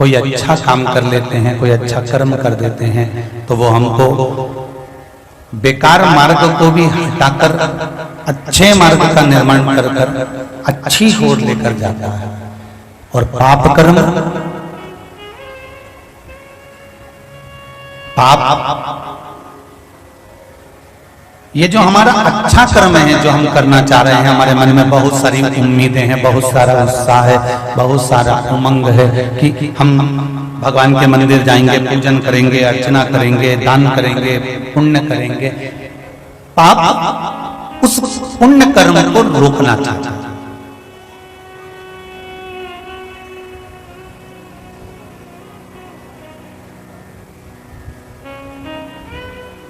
कोई अच्छा काम कर लेते हैं, कोई अच्छा कर्म कर देते हैं, तो वो हमको बेकार मार्ग को भी हटाकर अच्छे मार्ग का निर्माण कर कर अच्छी ओर लेकर जाता है। और पाप कर्म, पाप ये जो हमारा अच्छा कर्म है जो हम करना चाह रहे हैं, हमारे मन में बहुत सारी उम्मीदें हैं, बहुत सारा उत्साह है, बहुत सारा उमंग है कि हम भगवान के मंदिर जाएंगे, पूजन करेंगे, अर्चना करेंगे, दान करेंगे, पुण्य करेंगे। पाप उस पुण्य कर्म को रोकना चाहता है।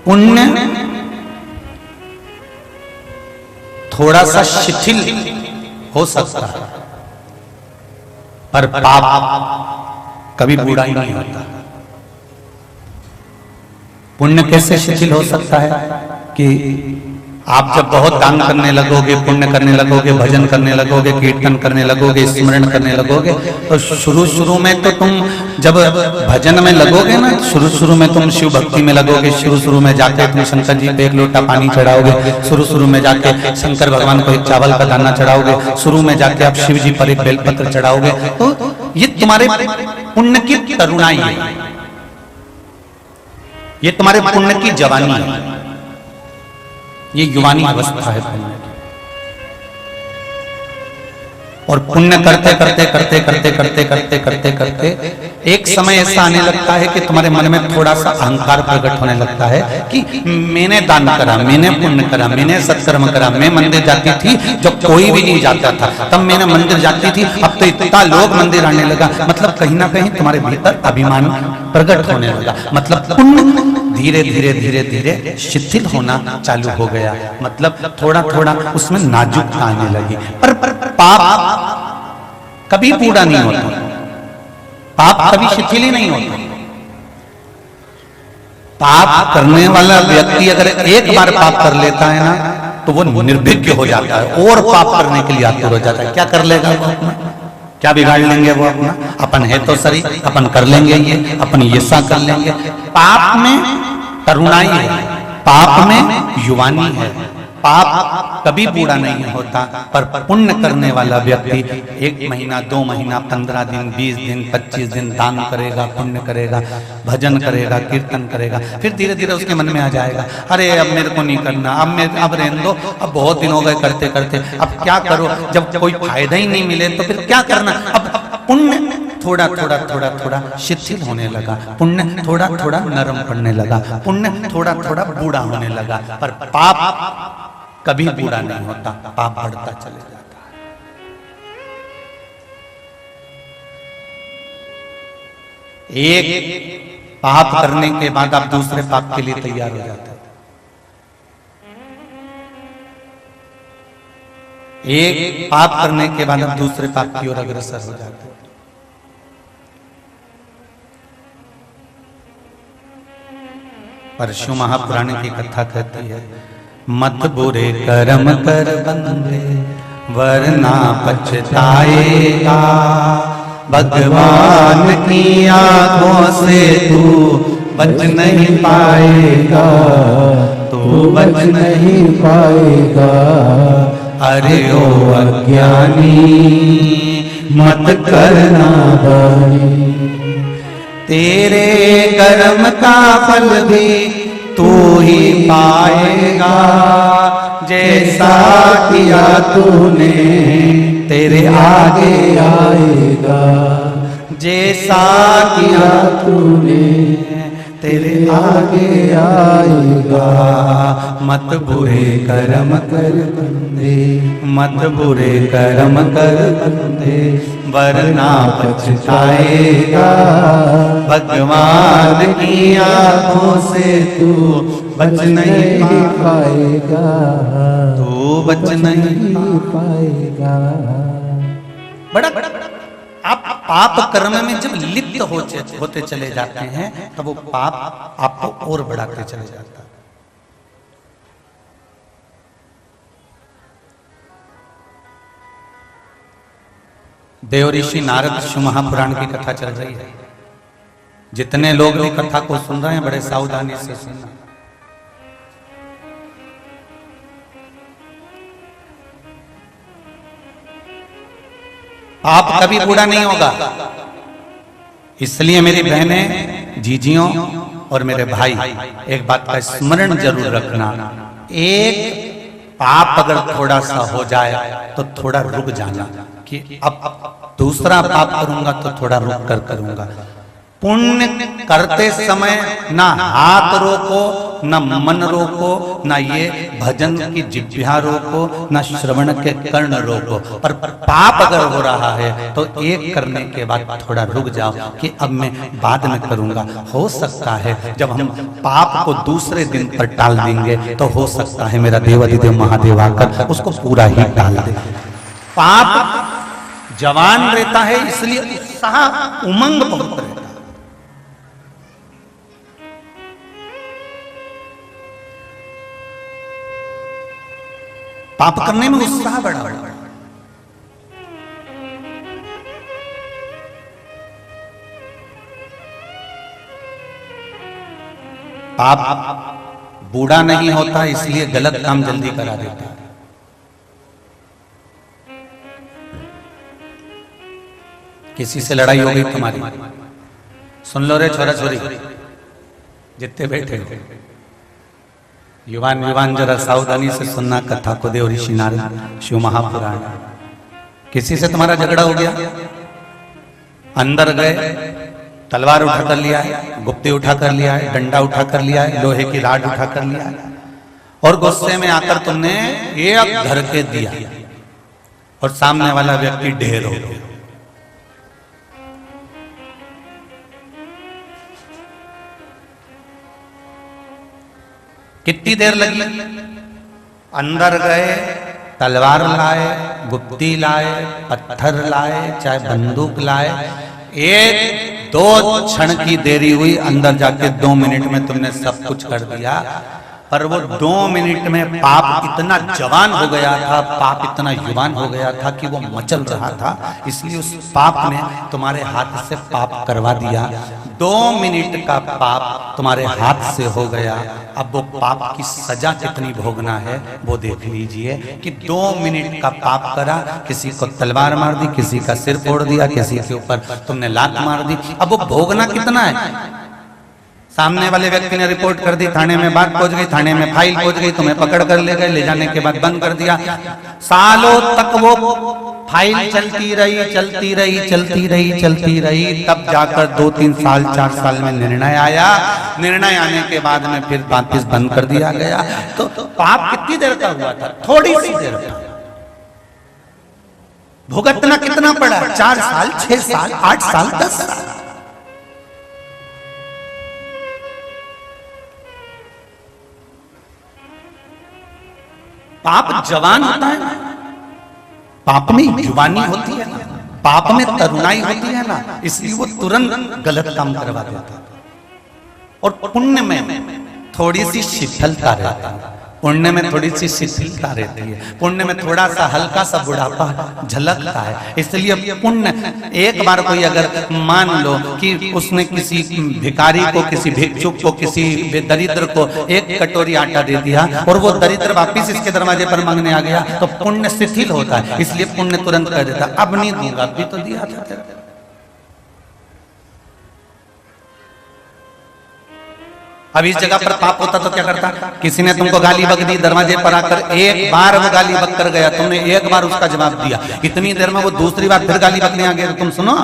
पुण्य थोड़ा सा शिथिल हो सकता है, पर पाप कभी बुरा ही नहीं होता। पुण्य कैसे शिथिल हो सकता है कि आप जब बहुत दान करने लगोगे, पुण्य करने लगोगे, भजन करने लगोगे, कीर्तन करने लगोगे, स्मरण करने लगोगे, तो शुरू में तो तुम जब भजन में लगोगे ना, शुरू में तुम शिव भक्ति में लगोगे, शुरू में जाके तुम शंकर जी पे एक लोटा पानी चढ़ाओगे, शुरू में जाके शंकर भगवान को एक चावल का दाना चढ़ाओगे, शुरू में जाके आप शिव जी पर एक बेलपत्र चढ़ाओगे। तो ये तुम्हारे पुण्य की तरुणाई है, ये तुम्हारे पुण्य की जवानी है, ये युवानी अवस्था है पुण्य की। और पुण्य करते करते करते करते करते करते करते करते एक समय ऐसा आने लगता है कि तुम्हारे मन में थोड़ा सा अहंकार प्रकट होने लगता है कि मैंने दान करा, मैंने पुण्य करा, मैंने सत्कर्म करा, मैं मंदिर जाती थी जब कोई भी नहीं जाता था, तब मैंने मंदिर जाती थी, अब तो इतना लोग मंदिर आने लगा। मतलब कहीं ना कहीं तुम्हारे भीतर अभिमान प्रकट होने लगा, मतलब पुण्य धीरे धीरे धीरे धीरे शिथिल होना चालू हो गया, मतलब थोड़ा थोड़ा उसमें नाजुकता आने लगी। पर पाप कभी पूरा नहीं होता, पाप कभी शिथिल ही नहीं होता। पाप करने वाला व्यक्ति अगर एक बार पाप कर लेता है ना, तो वो निर्भीक हो जाता है और पाप करने के लिए आतुर हो जाता है। क्या कर लेगा वो अपना, क्या बिगाड़ लेंगे वो अपना, अपन है तो सही, अपन कर लेंगे ये, अपन ये सा कर लेंगे। पाप में तरुणाई है, पाप में युवानी है, पाप कभी बूढ़ा नहीं होता। पर पुण्य करने वाला व्यक्ति 1 महीना, 2 महीना, 15 दिन, 20 दिन, 25 दिन दान करेगा, पुण्य करेगा, भजन करेगा, कीर्तन करेगा, फिर धीरे धीरे उसके मन में आ जाएगा, अरे अब मेरे को नहीं करना, अब रहने दो, अब बहुत दिन हो गए करते करते, अब क्या करो, जब कोई फायदा ही नहीं मिले तो फिर क्या करना। अब पुण्य थोड़ा थोड़ा थोड़ा थोड़ा शिथिल होने लगा, पुण्य थोड़ा थोड़ा नरम पड़ने लगा, पुण्य थोड़ा थोड़ा बूढ़ा होने लगा। पर पाप कभी बूढ़ा नहीं होता, पाप बढ़ता चले जाता है। एक पाप करने के बाद आप दूसरे पाप के लिए तैयार हो जाते हैं। एक पाप करने के बाद आप दूसरे पाप की ओर अग्रसर हो जाते हैं। परशु महापुराण की कथा कहती है, मत बुरे कर्म कर बंदे वरना पछताएगा, भगवान की आंखों से तू बच नहीं पाएगा, तू बच नहीं पाएगा। अरे ओ अज्ञानी मत करना दानी, तेरे कर्म का फल भी तू ही पाएगा, जैसा किया तूने तेरे आगे आएगा, जैसा किया तूने तेरे आगे आएगा। मत बुरे कर्म कर बंदे, मत बुरे कर्म कर बंदे वरना पछताएगा, भगवान की आंखों से तू बच नहीं पाएगा, तू बच नहीं पाएगा। बड़ा आप पाप कर्म में जब लिप्त होते चले जाते हैं, तब वो पाप आपको और बढ़ाते चले जाता है। देवऋषि नारद शिव महापुराण की कथा चल रही है। जितने लोग भी कथा को सुन रहे हैं बड़े सावधानी से सुनना। पाप कभी बूढ़ा नहीं होगा, इसलिए मेरी बहनें, जीजियों और मेरे भाई एक बात का स्मरण जरूर रखना, एक पाप अगर थोड़ा सा हो जाए तो थोड़ा रुक जाना कि अब दूसरा पाप करूंगा तो थोड़ा रुक कर करूंगा। पुण्य करते समय ना हाथ रोको, ना मन रोको, ना ये भजन की जिह्वा रोको, ना श्रवण के कर्ण रोको। पर पाप अगर हो रहा है तो एक करने के बाद थोड़ा रुक जाओ कि अब मैं बाद में करूंगा। हो सकता है जब हम पाप को दूसरे दिन पर टाल देंगे तो हो सकता है मेरा देवाधिदेव महादेव आकर उसको पूरा ही टाल दे। पाप जवान रहता है इसलिए उत्साह उमंग बहुत रहता है। पाप करने में उत्साह बढ़ा। पाप बूढ़ा नहीं होता इसलिए गलत काम जल्दी करा देता है। किसी से लड़ाई हो गई तुम्हारी, सुन लो रे छोरा छोरी जितने बैठे हो, युवान युवान जरा सावधानी से सुनना कथा को, देवऋषि नारद शिव महापुराण। किसी से तुम्हारा झगड़ा हो गया, अंदर गए, तलवार उठा कर लिया है, गुप्ती उठा कर लिया है, डंडा उठा कर लिया है, लोहे की राड उठा कर लिया है, और गुस्से में आकर तुमने एक धर के दिया और सामने वाला व्यक्ति ढेर हो गया। कितनी देर लगी? अंदर गए, तलवार लाए, गुप्ती लाए, पत्थर लाए, चाहे बंदूक लाए, एक दो क्षण की देरी हुई। अंदर जाके 2 मिनट में तुमने सब कुछ कर दिया। पर वो 2 मिनट में पाप इतना जवान हो गया था, पाप इतना युवान हो गया था कि वो मचल रहा था, इसलिए उस पाप ने तुम्हारे हाथ से पाप करवा दिया। 2 मिनट का पाप तुम्हारे हाथ से हो गया। अब वो पाप की सजा कितनी भोगना है वो देख लीजिए कि 2 मिनट का पाप करा, किसी को तलवार मार दी, किसी का सिर फोड़ दिया, किसी के ऊपर तुमने लात मार दी। अब वो भोगना कितना है? सामने वाले व्यक्ति ने रिपोर्ट कर दी, थाने में बात पहुंच गई, थाने में फाइल पहुंच गई, तुम्हें पकड़ कर ले गए, ले जाने के बाद बंद कर दिया। सालों तक वो फाइल चलती रही, चलती रही, चलती रही, चलती रही, तब जाकर 2, 3 साल, 4 साल में निर्णय आया। निर्णय आने के बाद में फिर वापिस बंद कर दिया गया। तो पाप कितनी देर का हुआ था? थोड़ी सी देर का। भुगतना कितना पड़ा? 4 साल, 6 साल, 8 साल, 10 साल। पाप जवान होता है ना, पाप में युवानी होती है ना, पाप में तरुणाई होती है ना, इसलिए वो तुरंत गलत काम करवा देता है। और पुण्य में थोड़ी सी शिथिलता रहती है, पुण्य में थोड़ी सी शिथिलता रहती है, पुण्य में थोड़ा सा हल्का सा बुढ़ापा झलकता है। इसलिए पुण्य, एक बार कोई अगर मान लो कि उसने किसी भिखारी को, किसी भिक्षुक को, किसी दरिद्र को 1 कटोरी आटा दे दिया और वो दरिद्र वापिस इसके दरवाजे पर मांगने आ गया तो पुण्य शिथिल होता है, इसलिए पुण्य तुरंत कह देता अब नहीं दूंगा, अभी तो दिया था। अब इस जगह पर पाप होता तो क्या करता? किसी ने तुमको गाली बक दी, दरवाजे पर आकर एक बार वो गाली बक कर गया, तुमने एक बार उसका जवाब दिया, इतनी देर में वो दूसरी बार फिर गाली बकने आ गया, तुम सुनो।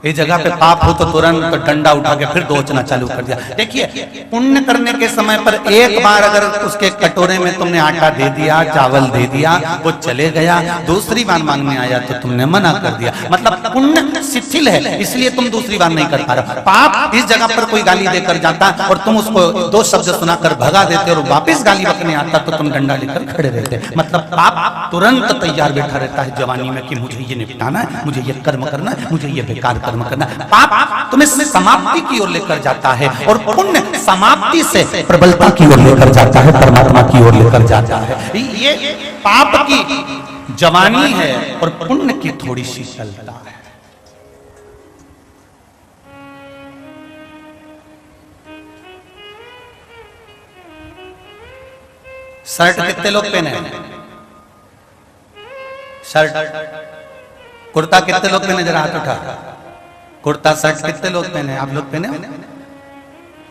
इस जगह पे पाप हो तो तुरंत डंडा उठा के फिर दोचना चालू कर दिया। देखिए, पुण्य करने के समय पर एक बार अगर उसके कटोरे में तुमने आटा दे दिया, चावल दे दिया, वो चले गया, दूसरी बार मांगने आया तो तुमने मना कर दिया, मतलब पुण्य शिथिल है, इसलिए तुम दूसरी बार नहीं कर पा रहे। पाप इस जगह पर कोई गाली देकर जाता और तुम उसको 2 शब्द सुनाकर भगा देते और वापिस गाली बकने आता तो तुम डंडा लेकर खड़े रहते। मतलब पाप तुरंत तैयार बैठा रहता है जवानी में कि मुझे ये निपटाना है, मुझे ये कर्म करना है, मुझे ये बेकार कर्म करना। पाप तुम्हें समाप्ति की ओर लेकर जाता है और पुण्य समाप्ति से प्रबलता की ओर लेकर जाता है, परमात्मा की ओर लेकर जाता है। ये पाप की जवानी है और पुण्य की थोड़ी सी शीतलता है। शर्ट कितने लोग पहने हैं? शर्ट कुर्ता कितने लोग पहने? जरा हाथ उठा। कुर्ता शर्ट कितने लोग पहने? आप लोग पहने?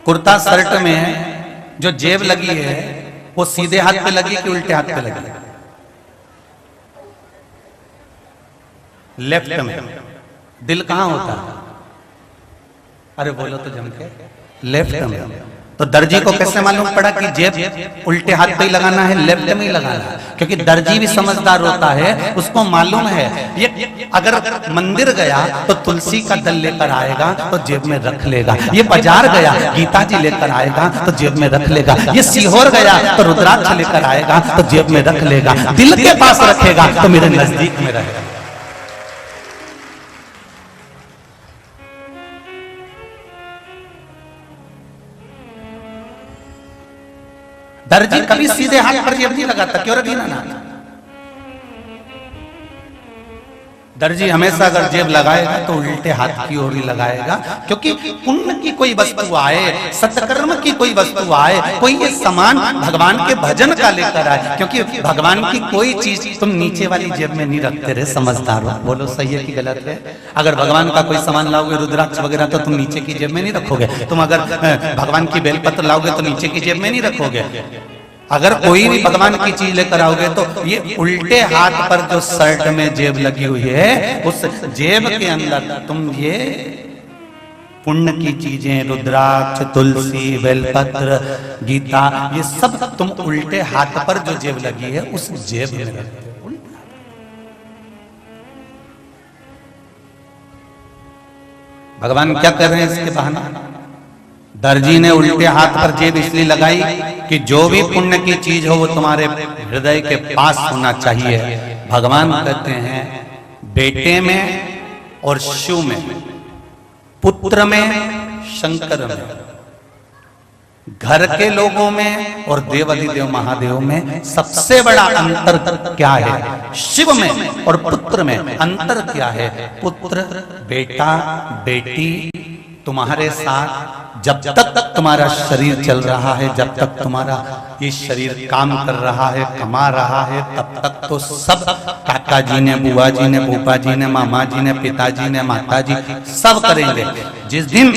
कुर्ता शर्ट में जो जेब लगी है वो सीधे हाथ पे लगी कि उल्टे हाथ पे लगी? लेफ्ट में। दिल कहां होता है? अरे बोलो तो जम के। लेफ्ट में। तो दर्जी को कैसे मालूम पड़ा कि जेब उल्टे हाथ पे ही लगाना है, लेफ्ट में ही लगाना है? क्योंकि दर्जी भी समझदार होता है, उसको मालूम है ये अगर मंदिर गया तो तुलसी का दल लेकर आएगा तो जेब में रख लेगा, ये बाजार गया गीता जी लेकर आएगा तो जेब में रख लेगा, ये सीहोर गया तो रुद्राक्ष लेकर आएगा तो जेब में रख लेगा, दिल के पास रखेगा तो मेरे नजदीक में रहेगा। दर्जी कभी सीधे हाथ पर जेब नहीं लगाता, क्यों रखी ना? दर्जी हमेशा अगर जेब लगाएगा तो उल्टे हाथ की ओर ही लगाएगा, क्योंकि पुण्य की कोई वस्तु आए, सत्कर्म की कोई वस्तु आए, कोई ये सामान भगवान के भजन का लेकर आए, क्योंकि भगवान की कोई चीज तुम नीचे वाली जेब में नहीं रखते रहे। समझदार हो, बोलो सही है कि गलत है? अगर भगवान का कोई सामान लाओगे रुद्राक्ष वगैरह तो तुम नीचे की जेब में नहीं रखोगे। तुम अगर भगवान की बेलपत्र लाओगे तो नीचे की जेब में नहीं रखोगे। अगर कोई भी भगवान की चीज लेकर आओगे तो ये उल्टे हाथ पर जो शर्ट में जेब लगी हुई है उस जेब के अंदर तुम ये पुण्य की चीजें, रुद्राक्ष, तुलसी, बेलपत्र, गीता, ये सब तुम उल्टे हाथ पर जो जेब लगी है उस जेब में रखते हो। भगवान क्या कर रहे हैं इसके बहाने? दर्जी ने उल्टे हाथ पर जेब इसलिए लगाई कि जो भी पुण्य की चीज हो वो तुम्हारे हृदय के पास होना चाहिए। भगवान कहते हैं बेटे में और शिव में, पुत्र में, शंकर में, घर के लोगों में और देवाधिदेव महादेव में सबसे बड़ा अंतर क्या है? शिव में और पुत्र में अंतर क्या है? पुत्र, बेटा, बेटी तुम्हारे साथ जब तक तुम्हारा शरीर चल रहा है, जब तक तुम्हारा ये शरीर काम कर रहा है, कमा रहा है, तब तक तो सब काका जी ने, बुआ जी ने, फूफा जी ने, मामा जी ने, पिताजी ने, माता जी सब करेंगे। जिस दिन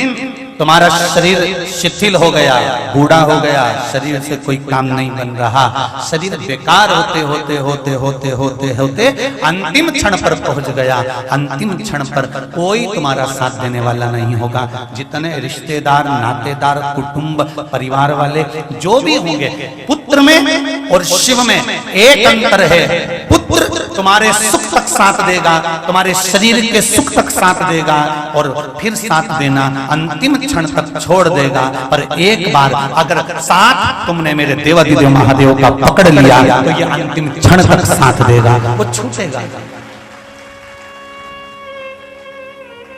तुम्हारा शरीर शिथिल हो गया, बूढ़ा हो गया, शरीर से कोई काम नहीं बन रहा, शरीर बेकार होते होते होते होते होते होते अंतिम क्षण पर पहुंच गया, अंतिम क्षण पर कोई तुम्हारा साथ देने वाला नहीं होगा। जितने रिश्तेदार, नातेदार, कुटुंब, परिवार वाले जो भी होंगे, पुत्र में और शिव में एक अंतर है। पुत्र तुम्हारे सुख तक साथ देगा, तुम्हारे शरीर के सुख तक साथ देगा और फिर साथ देना अंतिम क्षण तक छोड़ देगा। पर एक बार अगर साथ तुमने मेरे देवाधिदेव महादेव का पकड़ लिया तो ये अंतिम क्षण तक साथ देगा, वो छूटेगा,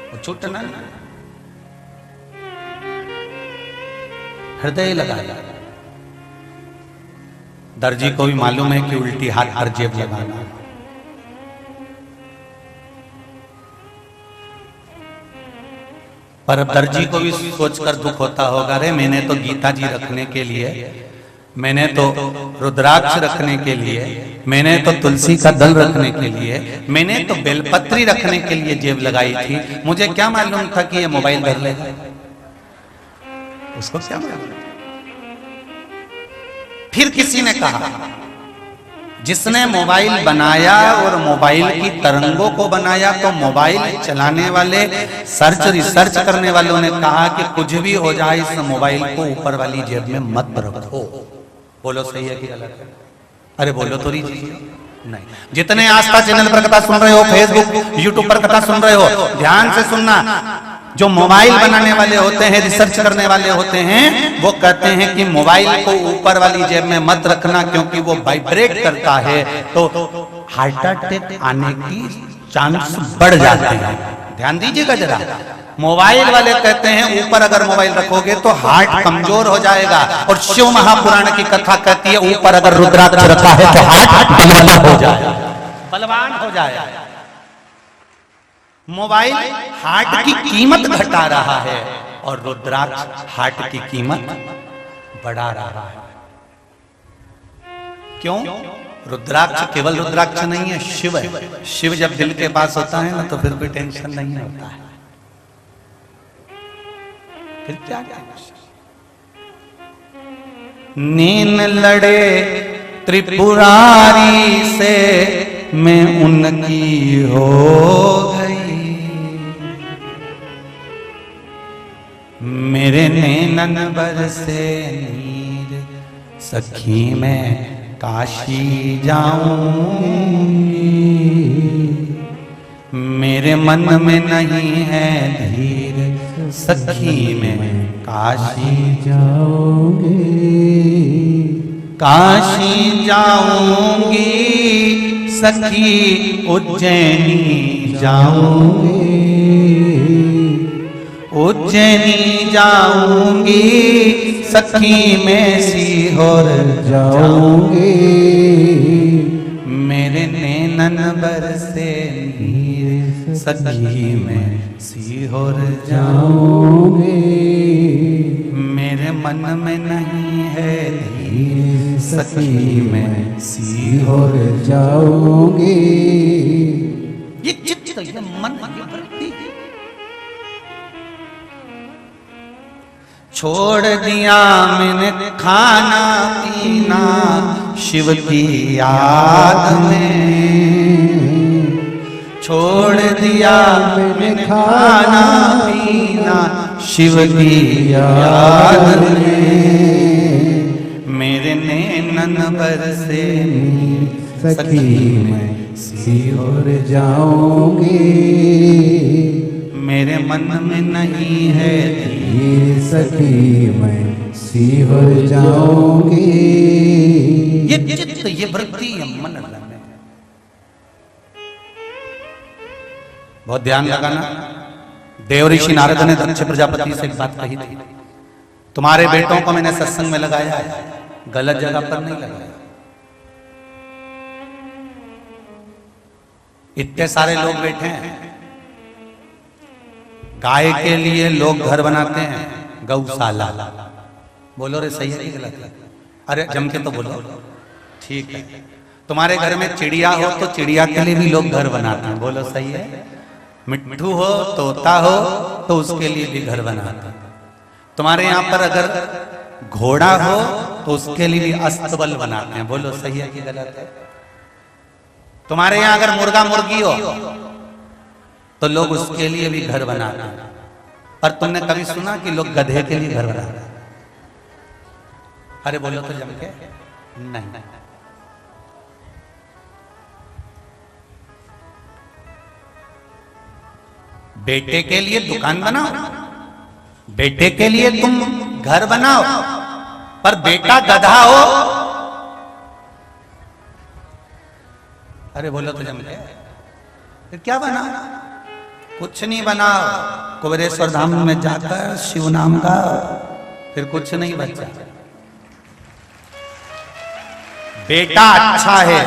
वो छूटना हृदय लगाएगा। दर्जी को भी मालूम है कि उल्टी हाथ पर जेब लगाना, पर दर्जी को भी सोचकर दुख होता होगा, रे मैंने तो गीता जी रखने के लिए, मैंने तो रुद्राक्ष रखने के लिए, मैंने तो तुलसी का दल रखने के लिए, मैंने तो बेलपत्री रखने के लिए जेब लगाई थी, मुझे क्या मालूम था कि ये मोबाइल धर लेगा? उसको क्या मालूम? फिर किसी ने कहा, जिसने मोबाइल बनाया और मोबाइल की तरंगों को बनाया, तो मोबाइल चलाने वाले, रिसर्च करने वालों ने कहा कि कुछ भी हो जाए इस मोबाइल को ऊपर वाली जेब में मत रखो। बोलो सही है कि गलत है? अरे बोलो तो नहीं। जितने आस्था चैनल पर कथा सुन रहे हो, फेसबुक, यूट्यूब पर कथा सुन रहे हो, ध्यान से सुनना। जो मोबाइल बनाने वाले होते हैं, रिसर्च करने वाले होते हैं, वो कहते हैं कि मोबाइल को ऊपर वाली जेब में मत रखना, क्योंकि वो वाइब्रेट करता है तो हार्ट अटैक आने की चांस बढ़ जाते हैं। ध्यान दीजिएगा जरा। मोबाइल वाले कहते हैं ऊपर अगर मोबाइल रखोगे तो हार्ट कमजोर हो जाएगा, और शिव महापुराण की कथा कहती है ऊपर अगर रुद्राक्ष रखा है तो हार्ट बलवान हो जाएगा। बलवान हो जाए। मोबाइल हार्ट की कीमत घटा रहा है और रुद्राक्ष हार्ट की कीमत बढ़ा रहा है। क्यों? रुद्राक्ष केवल रुद्राक्ष नहीं है, शिव है। शिव जब दिल के पास होता है ना तो फिर कोई टेंशन नहीं होता है। फिर क्या नीन लड़े त्रिपुरारी से मैं उनकी हो गई, मेरे नैनन बरसे नीर सखी मैं काशी जाऊंगी, मेरे मन में नहीं है धीर सखी मैं काशी जाऊंगी, काशी जाऊंगी सखी उज्जैनी जाऊंगी, उज्जैनी जाऊंगी सखी मैं सीहोर जाऊंगी, मेरे नैनन बरसे नीर सखी मैं सीहोर जाऊंगी, मेरे मन में नहीं है धीर सखी मैं सीहोर जाऊंगी। ये चित्त, ये मन, ये वृत्ति छोड़ दिया मैंने खाना पीना शिव की याद में, छोड़ दिया मैंने खाना पीना शिव की याद में, मेरे नैनन बरसे सखी मैं सीहोर जाऊंगी, मेरे मन में नहीं है धीर सखी मैं सीहोर जाऊंगी। ये चित्त, ये वृत्ति, ये मन बहुत ध्यान लगाना। देव ऋषि नारद ने दक्ष प्रजापति से एक बात कही थी, तुम्हारे बेटों को मैंने सत्संग में लगाया है, गलत जगह पर नहीं लगाया। इतने सारे लोग बैठे हैं, गाय के लिए लोग घर बनाते हैं, गौशाला। बोलो रे सही है कि गलत है? अरे जम के तो बोलो, ठीक है। तुम्हारे घर में चिड़िया हो तो चिड़िया के लिए भी लोग घर बनाते हैं, बोलो सही है। मिट्ठू हो, तोता हो तो उसके लिए भी घर बनाते हैं। तुम्हारे यहाँ पर अगर घोड़ा हो तो उसके लिए भी अस्तबल बनाते हैं, बोलो सही है कि गलत है? तुम्हारे यहाँ अगर मुर्गा मुर्गी हो तो लोग उसके लिए भी घर बनाते हैं। पर तुमने कभी सुना कि लोग गधे के लिए घर बनाते हैं? अरे बोलो तो जम के नहीं। बेटे के लिए दुकान बनाओ, बेटे के लिए तुम घर बनाओ, पर बेटा गधा हो, अरे बोलो तो जम के फिर क्या बनाओ? कुछ नहीं बनाओ। कुबेरेश्वर धाम में जाकर शिव नाम का फिर कुछ नहीं बचा। बेटा अच्छा है,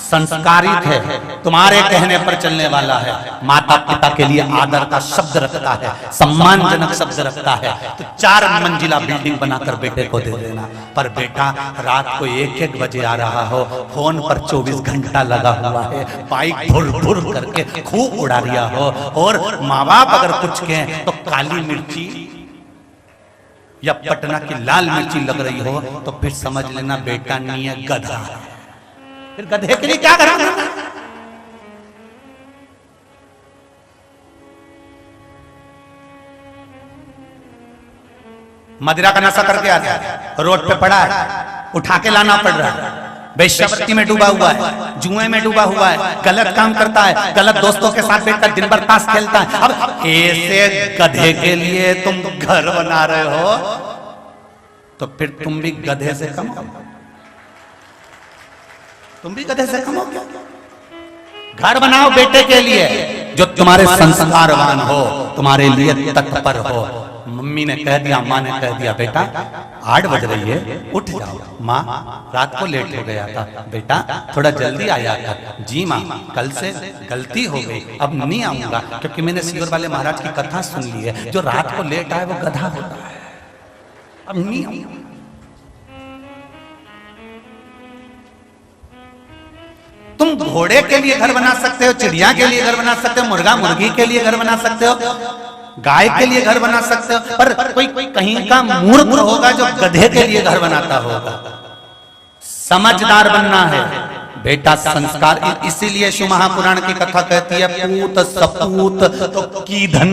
संस्कारित है, तुम्हारे कहने पर चलने वाला है, माता पिता के लिए आदर का शब्द रखता है, सम्मानजनक शब्द रखता है, तो 4 मंजिला बिल्डिंग बनाकर बेटे को दे देना। पर बेटा रात को 1-1 बजे आ रहा हो, फोन पर 24 घंटा लगा हुआ है, बाइक भुर भुर करके खूब उड़ा दिया हो, और माँ बाप अगर कुछ कहें तो काली मिर्ची या पटना की लाल मिर्ची लग रही हो तो फिर समझ लेना बेटा नहीं है, गधा है। फिर गधे के लिए क्या कराना? मदिरा का नशा करके आता है, रोड पे पड़ा है, उठा के लाना पड़ रहा है, वेश्यावृत्ति में डूबा हुआ है, जुए में डूबा हुआ है, गलत काम करता है, गलत दोस्तों के साथ बैठकर दिन भर ताश खेलता है। अब ऐसे गधे के लिए तुम घर बना रहे हो तो फिर तुम भी गधे से कम हो, तुम भी गधे से कम हो क्या? घर बनाओ बेटे के लिए जो तुम्हारे संस्कारवान हो, तुम्हारे लिए तत्पर हो, मम्मी ने कह दिया, माँ ने कह दिया, बेटा 8 बज रही है, उठ जाओ। माँ रात को लेट हो गया था, बेटा थोड़ा जल्दी आया कर। जी माँ, कल से गलती हो गई, अब नहीं आऊंगा, क्योंकि मैंने सीहोर वाले महाराज की कथा सुन ली है, जो रात को लेट आए वो गधा होता है, अब नहीं आऊंगा। तुम घोड़े के लिए घर बना सकते हो, चिड़िया के लिए घर बना सकते हो, मुर्गा मुर्गी के लिए घर बना सकते हो, गाय के लिए घर बना सकते हो, पर कोई कहीं का मूर्ख होगा जो गधे के लिए घर बनाता होगा। समझदार बनना है बेटा, संस्कार। इसीलिए शिव महापुराण की कथा कहती है, पूत सपूत तो की धन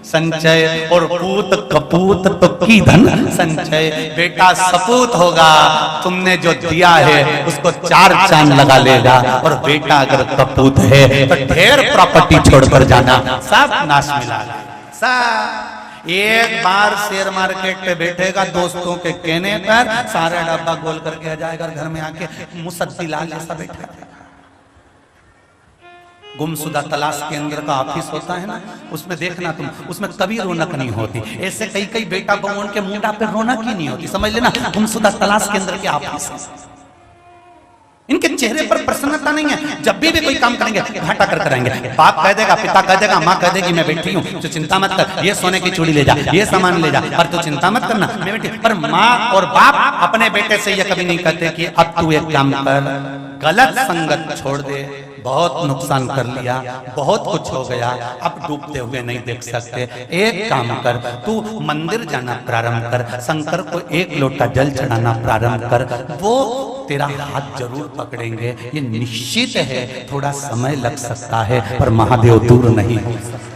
संचय, और पूत कपूत तो की धन संचय। बेटा सपूत होगा, तुमने जो दिया है उसको 4 चांद लगा लेगा, और बेटा अगर कपूत है तो ढेर प्रॉपर्टी छोड़कर जाना, सब नाश मिला सब। एक बार शेयर मार्केट पे बैठेगा, दोस्तों के कहने पर सारा डब्बा गोल करके आ जाएगा, घर में आके मुसद्दी लाल जैसा बैठा। गुमशुदा तलाश केंद्र का ऑफिस होता है ना, उसमें देखना तुम, उसमें कभी रौनक नहीं होती। ऐसे कई बेटा बहुओं के मुंडा पे रौनक ही नहीं होती, समझ लेना। गुमशुदा तलाश केंद्र के ऑफिस, इनके चेहरे पर प्रसन्नता नहीं है। जब भी कोई काम करेंगे घाटा कर कराएंगे। बाप कह देगा, पिता कह देगा, माँ कह देगी मैं बैठी हूँ, तो चिंता मत कर, ये सोने की चूड़ी ले जा, ये सामान ले जा, पर तू चिंता मत करना मैं बैठी। पर माँ और बाप अपने बेटे से ये कभी नहीं कहते कि अब तू एक काम कर, गलत संगत छोड़ दे, बहुत नुकसान कर लिया, बहुत कुछ हो गया, अब डूबते हुए नहीं देख सकते। एक काम कर, तू मंदिर जाना प्रारंभ कर, शंकर को 1 लोटा जल चढ़ाना प्रारंभ कर, वो तेरा हाथ जरूर पकड़ेंगे। ये निश्चित है, थोड़ा समय लग सकता है, पर महादेव दूर नहीं हो सकता।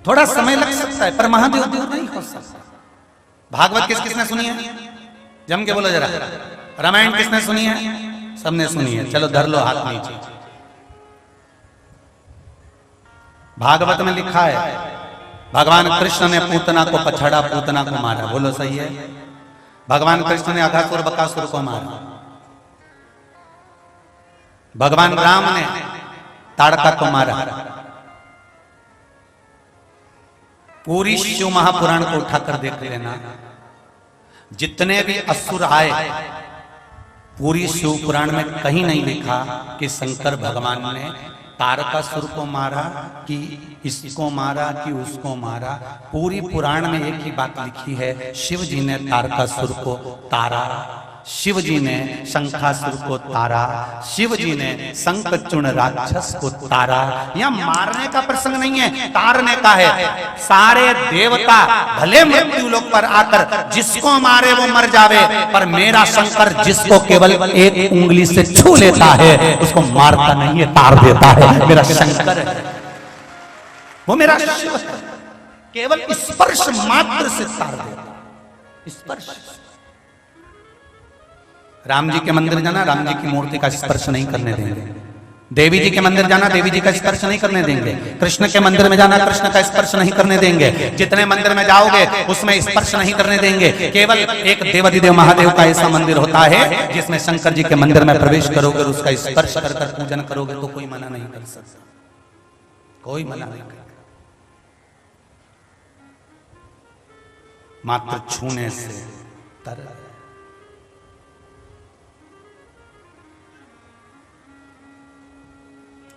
थोड़ा समय लग सकता है, पर महादेव दूर नहीं हो सकता। भागवत किसने सुनी है? जम के बोलो जरा। रामायण किसने सुनी है? सबने सुनी है। चलो धर लो हाथ नीचे। भागवत में लिखा है, भगवान कृष्ण ने पूतना को पछाड़ा, पूतना को मारा। बोलो सही है? भगवान कृष्ण ने अघासुर बकासुर को मारा। भगवान राम ने ताड़का को मारा। पूरी शिव महापुराण को उठाकर देख लेना, जितने भी असुर आए, पूरी शिव पुराण में कहीं नहीं लिखा कि शंकर भगवान ने तारकासुर को मारा, कि इसको मारा, कि उसको मारा। पूरी पुराण में एक ही बात लिखी है, शिव जी ने तारकासुर को तारा, शिव जी ने शंखासुर को तारा, शिव जी ने शंखचूर्ण राक्षस को तारा। यह मारने का प्रसंग नहीं है, तारने का है। सारे देवता भले मृत्यु लोक पर आकर जिसको मारे वो मर जावे, पर मेरा शंकर जिसको केवल एक उंगली से छू लेता है उसको मारता नहीं है, तार देता है। मेरा शंकर है, वो मेरा शिव है, केवल स्पर्श मात्र से तार देता, स्पर्श। राम जी के मंदिर जाना, राम जी की मूर्ति का स्पर्श नहीं करने देंगे। देवी जी के मंदिर जाना, देवी जी का स्पर्श नहीं करने देंगे। कृष्ण के मंदिर में जाना, कृष्ण का स्पर्श नहीं करने देंगे। जितने मंदिर में जाओगे उसमें स्पर्श नहीं करने देंगे। केवल एक देवाधिदेव महादेव का ऐसा मंदिर होता है जिसमें शंकर जी के मंदिर में प्रवेश करोगे और उसका स्पर्श कर पूजन करोगे तो कोई मना नहीं कर सकता, कोई मना नहीं कर। मात्र छूने से तरह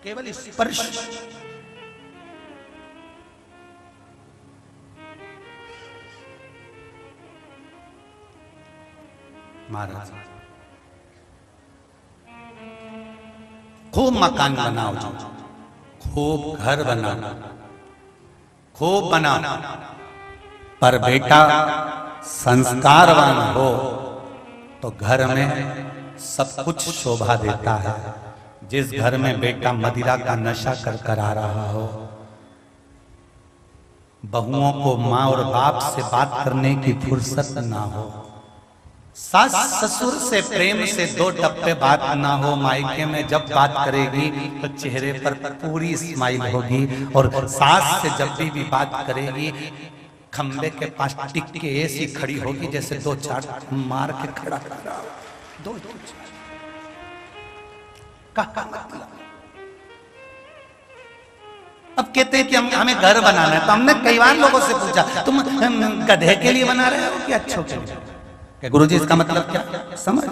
केवल स्पर्श। महाराज खूब मकान बनाओ, खूब घर बनाओ, खूब बनाओ, पर बेटा संस्कारवान हो तो घर में सब कुछ शोभा देता है। जिस घर में बेटा मदिरा का नशा कर आ रहा हो, बहुओं को माँ और बाप से बात करने की फुर्सत ना हो, सास ससुर से प्रेम से 2 टप्पे बात ना हो, मायके में जब बात करेगी तो चेहरे पर पूरी स्माइल होगी, और सास से जब भी बात करेगी खंबे के पास टिक के ऐसी खड़ी होगी जैसे 2-4 मार के खड़ा कर रहा हो। का मतलब? अब कहते हैं कि हमें घर बनाना है, तो हमने कई बार लोगों से पूछा, तुम गधे के लिए बना रहे हो कि अच्छों के लिए? गुरुजी इसका मतलब क्या? समझ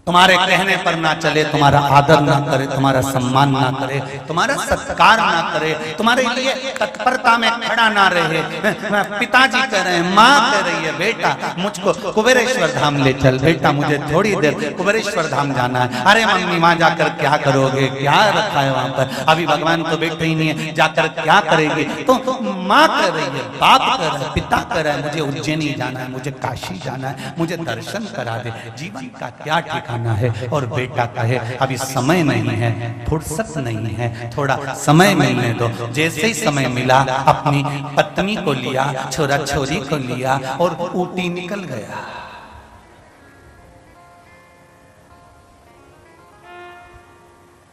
तुम्हारे कहने पर ना चले, तुम्हारा आदर ना करे, तुम्हारा सम्मान ना करे, तुम्हारा सत्कार ना करे, तुम्हारे लिए तत्परता में खड़ा ना रहे। पिताजी कह रहे हैं, माँ कह रही है, बेटा मुझको कुबेरेश्वर धाम ले चल, बेटा मुझे थोड़ी देर कुबेरेश्वर धाम जाना है। अरे मम्मी वहां जाकर क्या करोगे, क्या रखा है वहां पर, अभी भगवान तो बैठे ही नहीं है, जाकर क्या करेगी? तो माँ कह रही है, बाप कह रहा है, पिता कह रहा है, मुझे उज्जैनी जाना है, मुझे काशी जाना है, मुझे दर्शन करा दे, जीवन का क्या ठिकाना है। और बेटा कहे अभी समय नहीं है, फुर्सत नहीं है, थोड़ा समय मिलने दो। जैसे ही समय मिला अपनी पत्नी को लिया, छोरा छोरी को लिया और ऊटी निकल गया।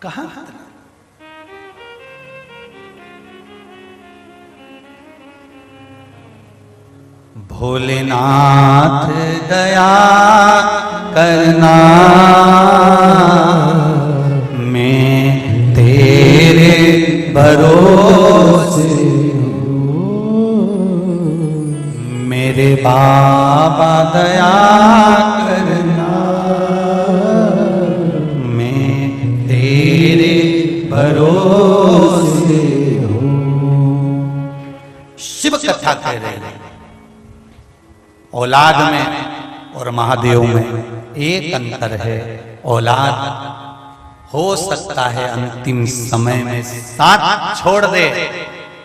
कहां? भोलेनाथ दया करना, मैं तेरे भरोसे मेरे बाबा दया करना, मैं तेरे भरोसे हूँ। शिव कथा कह रहे हैं, औलाद में और महादेव में एक अंतर है। औलाद हो सकता है अंतिम समय में साथ छोड़ दे,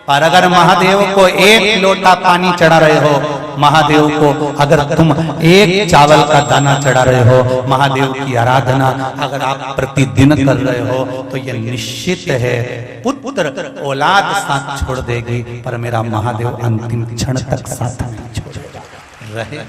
पर अगर महादेव को एक लोटा पानी चढ़ा रहे हो, महादेव को अगर तुम एक चावल का दाना चढ़ा रहे हो, महादेव की आराधना अगर आप प्रतिदिन कर रहे हो, तो यह निश्चित है पुत्र औलाद साथ छोड़ देगी, पर मेरा महादेव अंतिम क्षण तक साथ नहीं छोड़ेगा रहे।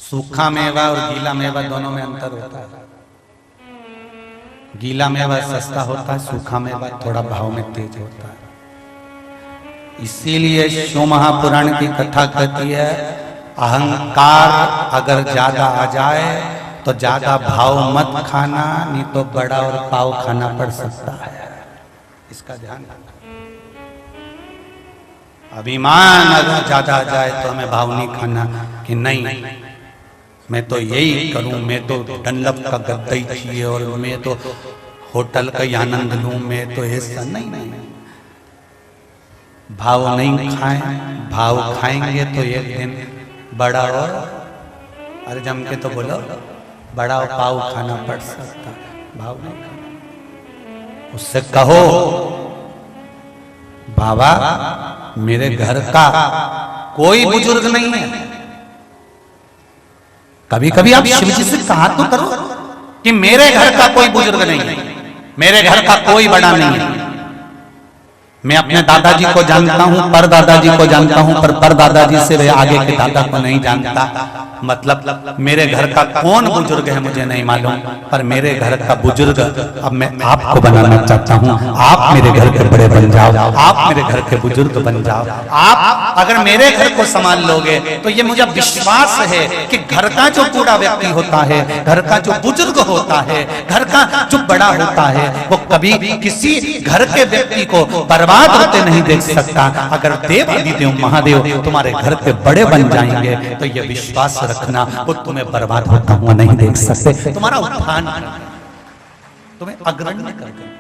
सूखा मेवा और गीला मेवा दोनों में अंतर होता है। गीला मेवा सस्ता होता है, सूखा मेवा थोड़ा भाव में तेज होता है। इसीलिए शिव महापुराण की कथा कहती है, अहंकार अगर ज्यादा आ जाए तो ज्यादा भाव मत खाना, नहीं तो बड़ा और पाव खाना पड़ सकता है। इसका ध्यान रखना। अभिमान अगर ज्यादा आ जाए तो हमें भाव नहीं खाना कि नहीं मैं तो यही करूं, मैं तो डनलप का गद्दा ही चाहिए और मैं तो होटल का ही आनंद लूं, मैं तो ऐसा नहीं। भाव नहीं खाएं, भाव खाएंगे तो एक दिन बड़ा और, अरे जम के तो बोलो, बड़ा और पाव खाना पड़ सकता। भाव नहीं खाना, उससे कहो बाबा मेरे घर का कोई बुजुर्ग नहीं है। कभी कभी आप शिव जी से कहा तो करो कि मेरे घर का कोई बुजुर्ग नहीं है, मेरे घर का कोई बड़ा नहीं है। मैं अपने दादाजी को जानता हूं, पर दादाजी को जानता हूं, पर दादाजी से वे आगे के दादा को नहीं जानता। मतलब मेरे घर का कौन बुजुर्ग है मुझे नहीं मालूम, पर मेरे घर का बुजुर्ग अब मैं आपको बनाना चाहता हूं। आप मेरे घर के बड़े बन जाओ, आप मेरे घर के बुजुर्ग बन जाओ। आप अगर मेरे घर को संभाल लोगे तो ये मुझे विश्वास है कि घर का जो बूढ़ा व्यक्ति होता है, घर का जो बुजुर्ग होता है, घर का जो बड़ा होता है, वो कभी किसी घर के व्यक्ति को बर्बाद होते नहीं देख सकता। अगर देव आदिदेव महादेव तुम्हारे घर के बड़े बन जाएंगे तो ये विश्वास रखना, वो तुम्हें बर्बाद होता हुआ नहीं देख सकते। तुम्हारा उत्थान तुम्हें अग्रणी कर देंगे।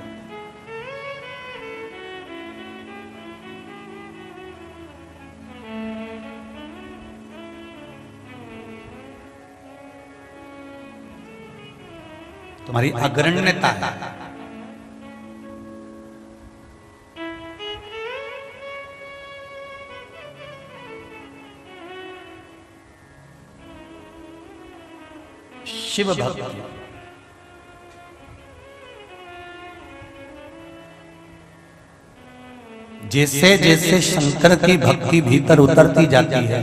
तुम्हारी अग्रण्यता है। शिव भक्ति जैसे जैसे शंकर की भक्ति भीतर उतरती जाती है,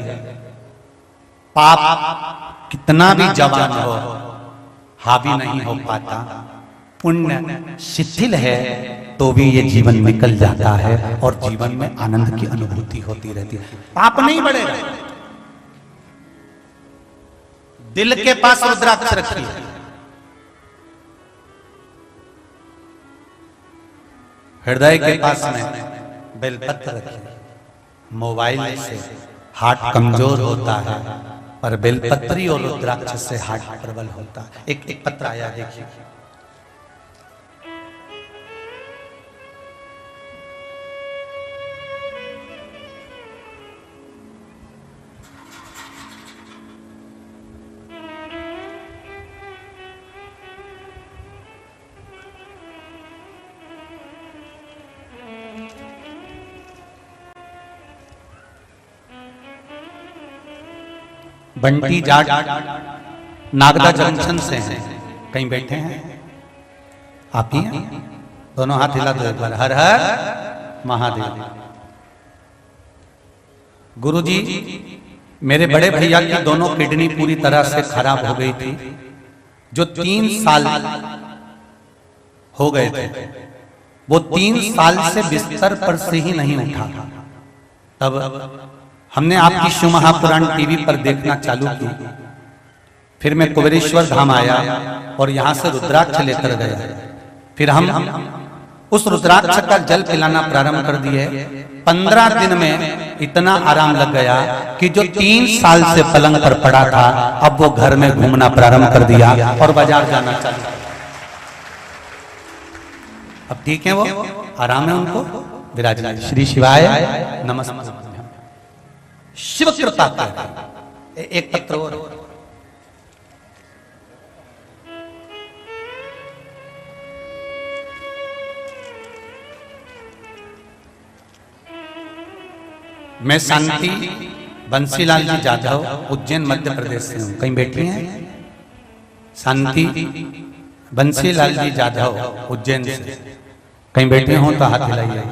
पाप कितना भी जवान हो हावी नहीं हो पाता, पुण्य शिथिल है तो भी ये जीवन निकल जाता है और जीवन में आनंद की अनुभूति होती रहती है। पाप नहीं बढ़ेगा। दिल के पास रुद्राक्ष रखिए, हृदय के पास में बेलपत्र रखिए। मोबाइल से हार्ट कमजोर होता है पर बेलपत्री और रुद्राक्ष से हार्ट प्रबल होता है। एक पत्र आया, देखिए। बंटी जाट नागदा जंक्शन से हैं, कहीं बैठे हैं? आप ही हैं? दोनों हाथ हिला दो एक बार। हर हर महादेव। गुरुजी, मेरे बड़े भैया की दोनों किडनी पूरी तरह से खराब हो गई थी। जो 3 साल हो गए थे, वो 3 साल से बिस्तर पर से ही नहीं उठा। तब हमने आपकी शिव महापुराण टीवी पर देखना चालू की। फिर मैं कुबेरेश्वर धाम आया और यहां से रुद्राक्ष लेकर गया। फिर हम उस रुद्राक्ष का जल पिलाना प्रारंभ कर दिए। 15 दिन में इतना आराम लग गया कि जो 3 साल से पलंग पर पड़ा था, अब वो घर में घूमना प्रारंभ कर दिया और बाजार जाना चालू। अब ठीक है, वो आराम है, उनको विराजमान। श्री शिवाय नमस्ते। शिव कृपा का एक पत्र और। मैं शांति बंसीलाल जी जाधव, उज्जैन मध्य प्रदेश से हूं। कहीं बैठी हैं? शांति बंसीलाल जी जाधव, उज्जैन से। कहीं बैठे हो तो हाथ हिलाइए।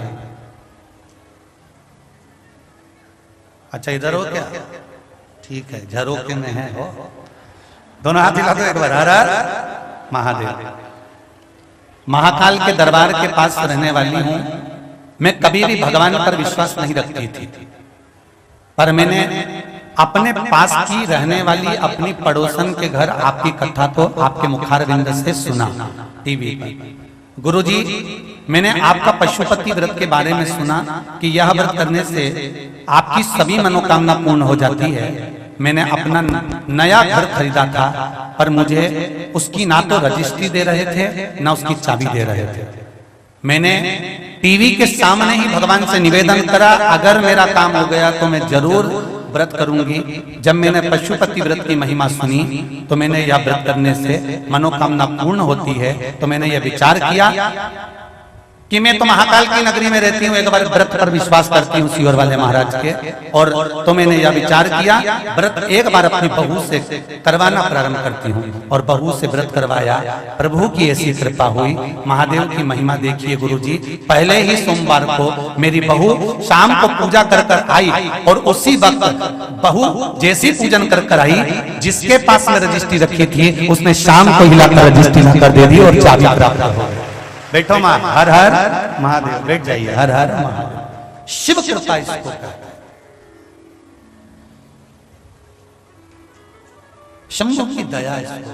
अच्छा, इधर हो क्या? ठीक है, झरोके में है हो। दोनों हाथ हिला दो एक बार। हर हर महादेव। महाकाल के दरबार के पास रहने वाली हूं। मैं कभी भी भगवान पर विश्वास नहीं रखती थी, पर मैंने अपने पास की रहने वाली अपनी पड़ोसन के घर आपकी कथा को आपके मुखारविंद से सुना टीवी पर। गुरुजी, मैंने आपका पशुपति व्रत के बारे में सुना कि यह व्रत करने से आपकी सभी मनोकामना पूर्ण हो जाती है। मैंने अपना नया घर खरीदा था, पर मुझे उसकी ना तो रजिस्ट्री दे रहे थे ना उसकी चाबी दे रहे थे। मैंने टीवी के सामने ही भगवान से निवेदन करा, अगर मेरा काम हो गया तो मैं जरूर व्रत करूंगी। जब मैंने पशुपति व्रत की महिमा सुनी तो मैंने यह व्रत करने से मनोकामना पूर्ण होती है। तो मैंने यह विचार किया कि मैं तो महाकाल की नगरी में रहती हूँ, एक बार व्रत पर विश्वास करती हूँ सीवर वाले महाराज के। और तो मैंने यह विचार किया, व्रत एक बार अपनी बहू से करवाना प्रारंभ करती हूँ। और बहू से व्रत करवाया। प्रभु की ऐसी कृपा हुई। महादेव की महिमा देखिए गुरुजी। पहले ही सोमवार को मेरी बहू शाम को पूजा कर कर आई और उसी वक्त बहू जैसी पूजन कर कर आई, जिसके पास में रजिस्ट्री रखी थी उसने शाम को हिलाकर रजिस्ट्री कर दे दी और चाबी प्राप्त हो गई। बैठो मां। हर हर महादेव। बैठ जाइए। हर हर महादेव। शिव कृपा इसको कहते हैं। शंभु की दया इसको।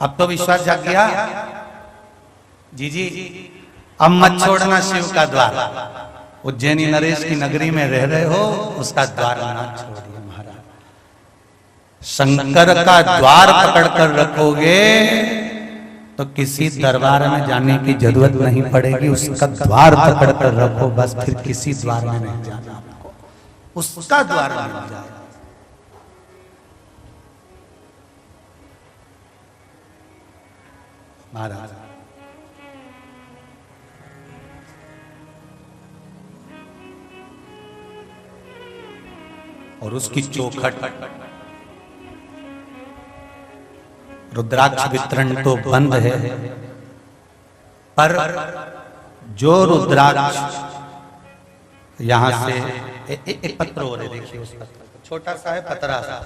अब तो विश्वास जाग गया जी जी। अब मत छोड़ना शिव का द्वार। उज्जैनी नरेश की नगरी में रह रहे हो, उसका द्वार ना छोड़िए महाराज। शंकर का द्वार पकड़कर रखोगे तो किसी दरबार में जाने की जरूरत नहीं पड़ेगी। उसका द्वार पकड़कर रखो बस, फिर किसी द्वार में नहीं जाना आपको, उसका द्वार मिल जाए। महाराज और उसकी चौखट रुद्राक्ष वितरण तो बंद है, पर जो रुद्राक्ष यहां से एक पत्र हो रहे, देखिए उस पत्र छोटा सा है, पतरा सा।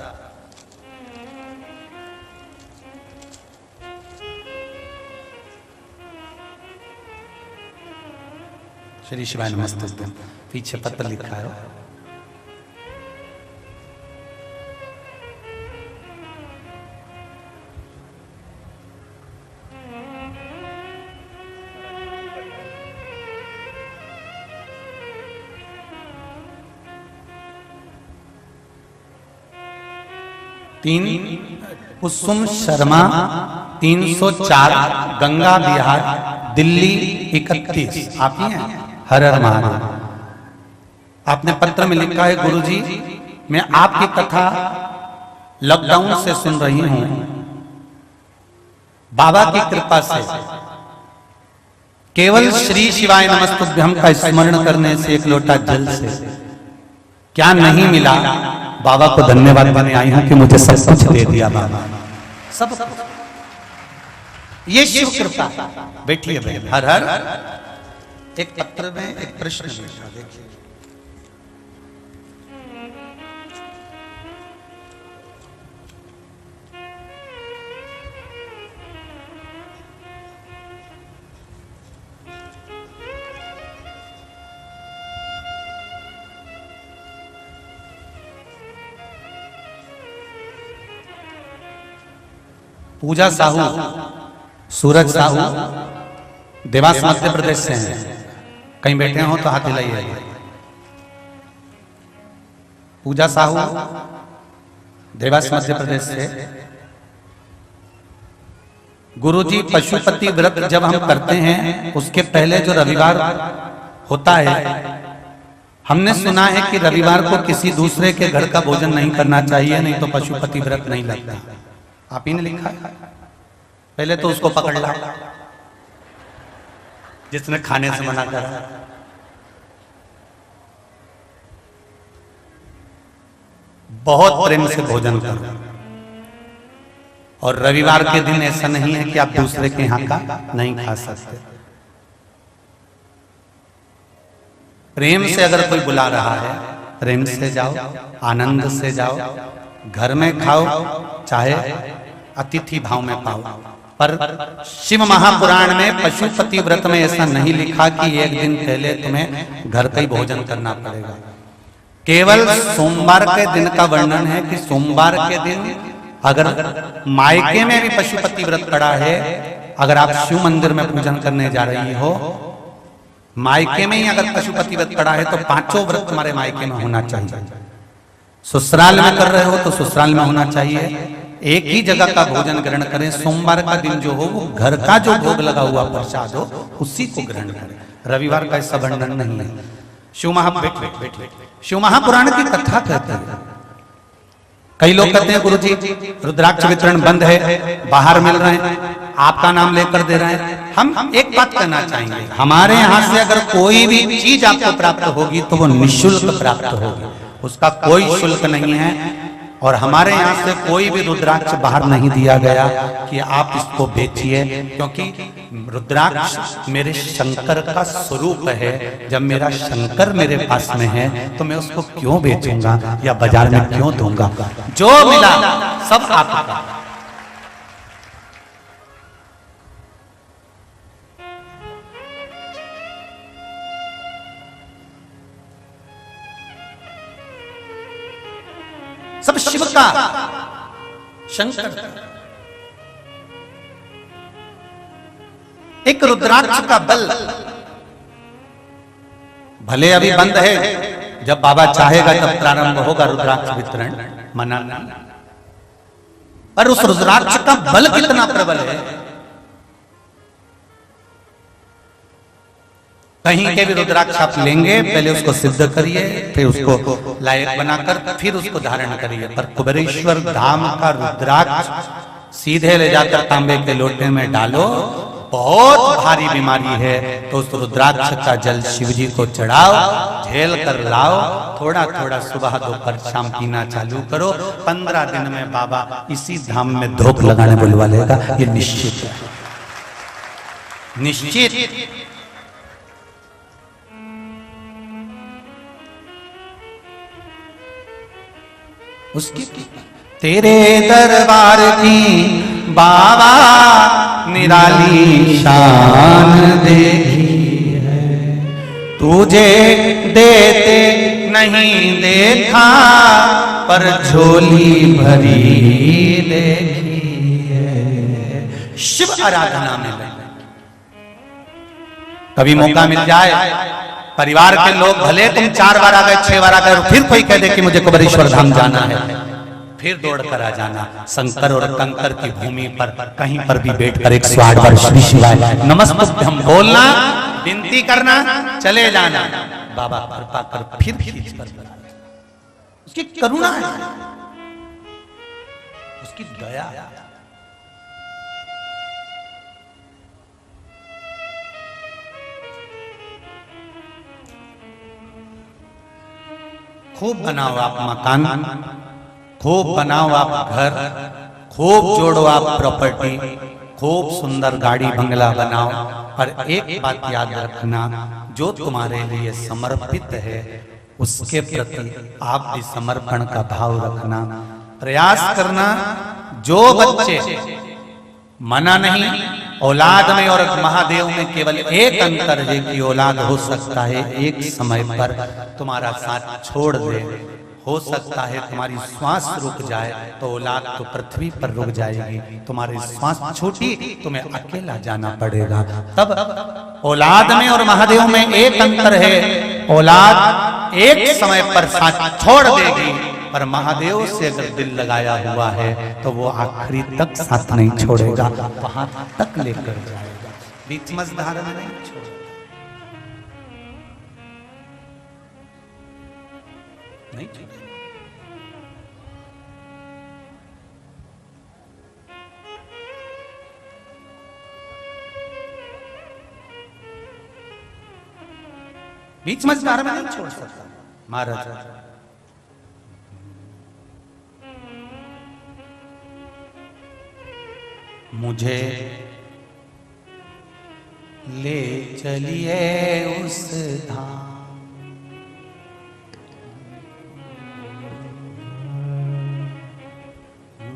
श्री शिवाय नमस्तुभ्यम। पीछे पत्र लिखा है। तीन कुसुम शर्मा 304 गंगा विहार दिल्ली 31। आप ही हैं? हर हर महादेव। आपने पत्र में लिखा है, गुरुजी मैं आपकी कथा लॉकडाउन से सुन रही हूं। बाबा की कृपा से केवल श्री शिवाय नमस्तुभ्यम का स्मरण करने से, एक लोटा जल से क्या नहीं मिला। बाबा को धन्यवाद देने आई हूं कि मुझे सब कुछ दे दिया बाबा, सब। ये शिव कृपा। बैठिए भाई। हर हर। एक पत्र में एक प्रश्न लिखा, देखिए। पूजा साहू, सूरज साहू, देवास मध्य प्रदेश से हैं। कहीं बैठे हो तो हाथ हिलाइए। पूजा साहू देवास मध्य प्रदेश से। गुरुजी पशुपति व्रत जब हम करते हैं उसके पहले जो रविवार होता है, हमने सुना है कि रविवार को किसी दूसरे के घर का भोजन नहीं करना चाहिए, नहीं तो पशुपति व्रत नहीं लगता। आप ही ने लिखा है। पहले तो उसको पकड़ ला जिसने खाने से मना करा। बहुत प्रेम से भोजन करो। और रविवार के दिन ऐसा नहीं है कि आप दूसरे के यहां का नहीं खा सकते। प्रेम से अगर कोई बुला रहा है, प्रेम से जाओ, आनंद से जाओ, घर में खाओ, चाहे अतिथि भाव में पाओ। पर शिव महापुराण में पशुपति व्रत में ऐसा नहीं लिखा कि एक दिन पहले तुम्हें घर का ही भोजन करना पड़ेगा। केवल सोमवार के दिन का वर्णन है कि सोमवार के दिन अगर मायके में भी पशुपति व्रत पड़ा है, अगर आप शिव मंदिर में पूजन करने जा रही हो, मायके में ही अगर पशुपति व्रत पड़ा है तो पांचों व्रत तुम्हारे मायके में होना चाहिए। ससुराल में कर रहे हो तो ससुराल में होना चाहिए। एक ही जगह का भोजन ग्रहण करें। सोमवार का दिन जो हो वो घर का जो भोग लगा हुआ प्रसाद हो उसी को ग्रहण करें। रविवार का ऐसा वर्णन नहीं है। शिव महापुराण की कथा कहते हैं। कई लोग कहते हैं गुरुजी रुद्राक्ष वितरण बंद है, बाहर मिल रहे हैं, आपका नाम लेकर दे रहे हैं। हम एक बात कहना चाहेंगे, हमारे यहाँ से अगर कोई भी चीज आपको प्राप्त होगी तो वो निःशुल्क प्राप्त होगी, उसका कोई शुल्क नहीं है। और हमारे यहाँ से कोई भी रुद्राक्ष बाहर नहीं दिया गया कि आप इसको बेचिए, क्योंकि रुद्राक्ष मेरे शंकर का स्वरूप है। जब मेरा शंकर मेरे पास में है तो मैं उसको क्यों बेचूंगा या बाजार में क्यों दूंगा। जो मिला सब आपका। सब शिव का, शंकर। एक रुद्राक्ष का बल भले अभी बंद है, जब बाबा चाहेगा तब प्रारंभ होगा रुद्राक्ष वितरण, मना नहीं। पर उस रुद्राक्ष का बल कितना प्रबल है। कहीं के भी रुद्राक्ष आप लेंगे, पहले उसको सिद्ध करिए, फिर उसको लायक बनाकर फिर उसको धारण करिए। पर कुबेरेश्वर धाम का रुद्राक्ष सीधे ले जाकर तांबे के लोटे में डालो, बहुत भारी बीमारी है तो उस रुद्राक्ष का जल शिव जी को चढ़ाओ, झेल कर लाओ, थोड़ा थोड़ा सुबह दोपहर शाम पीना चालू करो। 15 दिन में बाबा इसी धाम में धोख लगाने बुलवा लेगा, ये निश्चित है, निश्चित। उसकी तेरे दरबार की बाबा निराली शान देखी है, तुझे देते नहीं देखा पर झोली भरी देखी है। शिव आराधना में लगे। कभी मौका मिल जाए, परिवार के लोग भले तुम 4 बार आ गए 6 बार आ गए, फिर कोई कह दे कि मुझे कुबेरेश्वर धाम जाना है, फिर दौड़ कर आ जाना। शंकर और कंकर की भूमि पर कहीं पर भी बैठकर 108 बार श्री शिवाय नमस्तुभ्यं बोलना, विनती करना, चले जाना। बाबा कृपा कर फिर खींच कर, उसकी करुणा है, उसकी दया। खूब बनाओ आप मकान, खूब बनाओ आप घर, खूब जोड़ो आप प्रॉपर्टी, खूब सुंदर गाड़ी बंगला बनाओ, पर एक बात याद रखना, जो तुम्हारे लिए समर्पित है उसके प्रति आप भी समर्पण का भाव रखना। प्रयास करना। जो बच्चे, मना नहीं, औलाद में और महादेव में केवल एक अंतर है कि औलाद हो सकता है एक समय पर तुम्हारा साथ छोड़ दे, हो सकता है तुम्हारी श्वास रुक जाए तो औलाद तो पृथ्वी पर रुक जाएगी, तुम्हारी श्वास छूटी तुम्हें अकेला जाना पड़ेगा। तब औलाद में और महादेव में एक अंतर है, औलाद एक समय पर साथ छोड़ देगी, पर महादेव से अगर दिल लगाया हुआ है तो वो आखिरी तक साथ नहीं छोड़ेगा, वहां तक लेकर जाएगा, बीच मझधार में नहीं छोड़ेगा। नहीं छोड़ेगा। बीच मझधार में नहीं छोड़ सकता महाराज। मुझे ले चलिए उस धाम,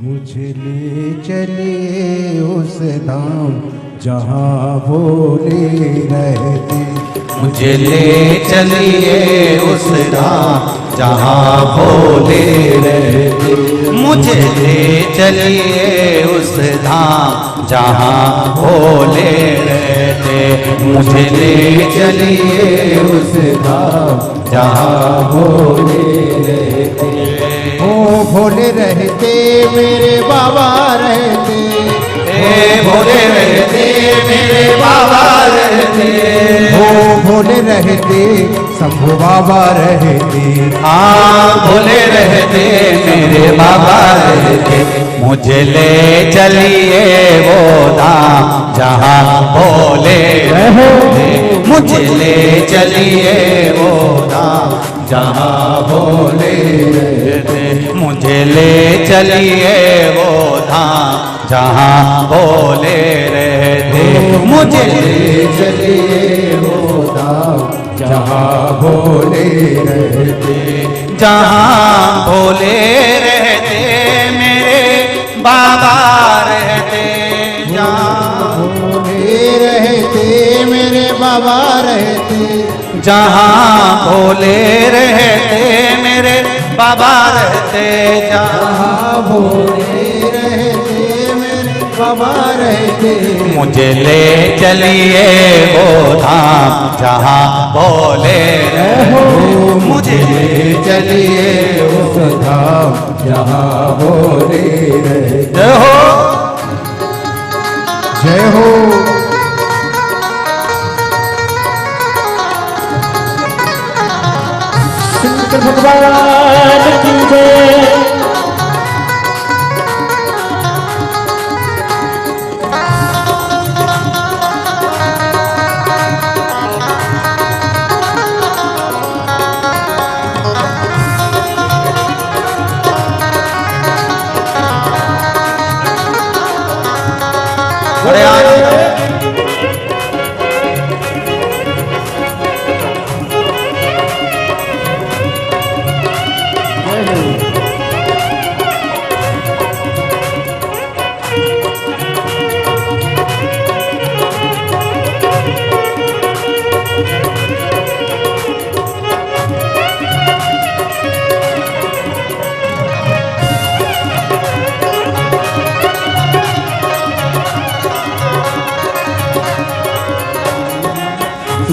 मुझे ले चलिए उस धाम जहाँ भोले रहते, मुझे ले चलिए उस धाम जहाँ भोले रहते, मुझे ले चलिए उस धाम जहाँ भोले रहते, मुझे ले चलिए उस धाम जहाँ भोले रहते। ओ भोले रहते मेरे बाबा रहते, भोले रहते मेरे बाबा रहते, ओ भोले रहते शंभू बाबा रहते, हाँ भोले रहते मेरे बाबा रहते, मुझे ले चलिए वो धाम जहाँ भोले रहते, मुझे ले चलिए वो धाम जहाँ भोले रहते, मुझे ले चलिए वो धाम जहाँ भोले रहते, मुझे ले चलिए वो धाम जहाँ भोले रहते, जहाँ भोले रहते मेरे बाबा रहते, जहाँ भोले रहते मेरे बाबा रहते, जहाँ भोले रहते मेरे बाबा रहते, जहाँ भोले रहते मेरे बाबा रहते, मुझे ले चलिए वो धाम जहाँ भोले रहते, मुझे ले चलिए उस धाम जहाँ भोले रहते। जय हो, जय हो। शंकर भगवान की जय।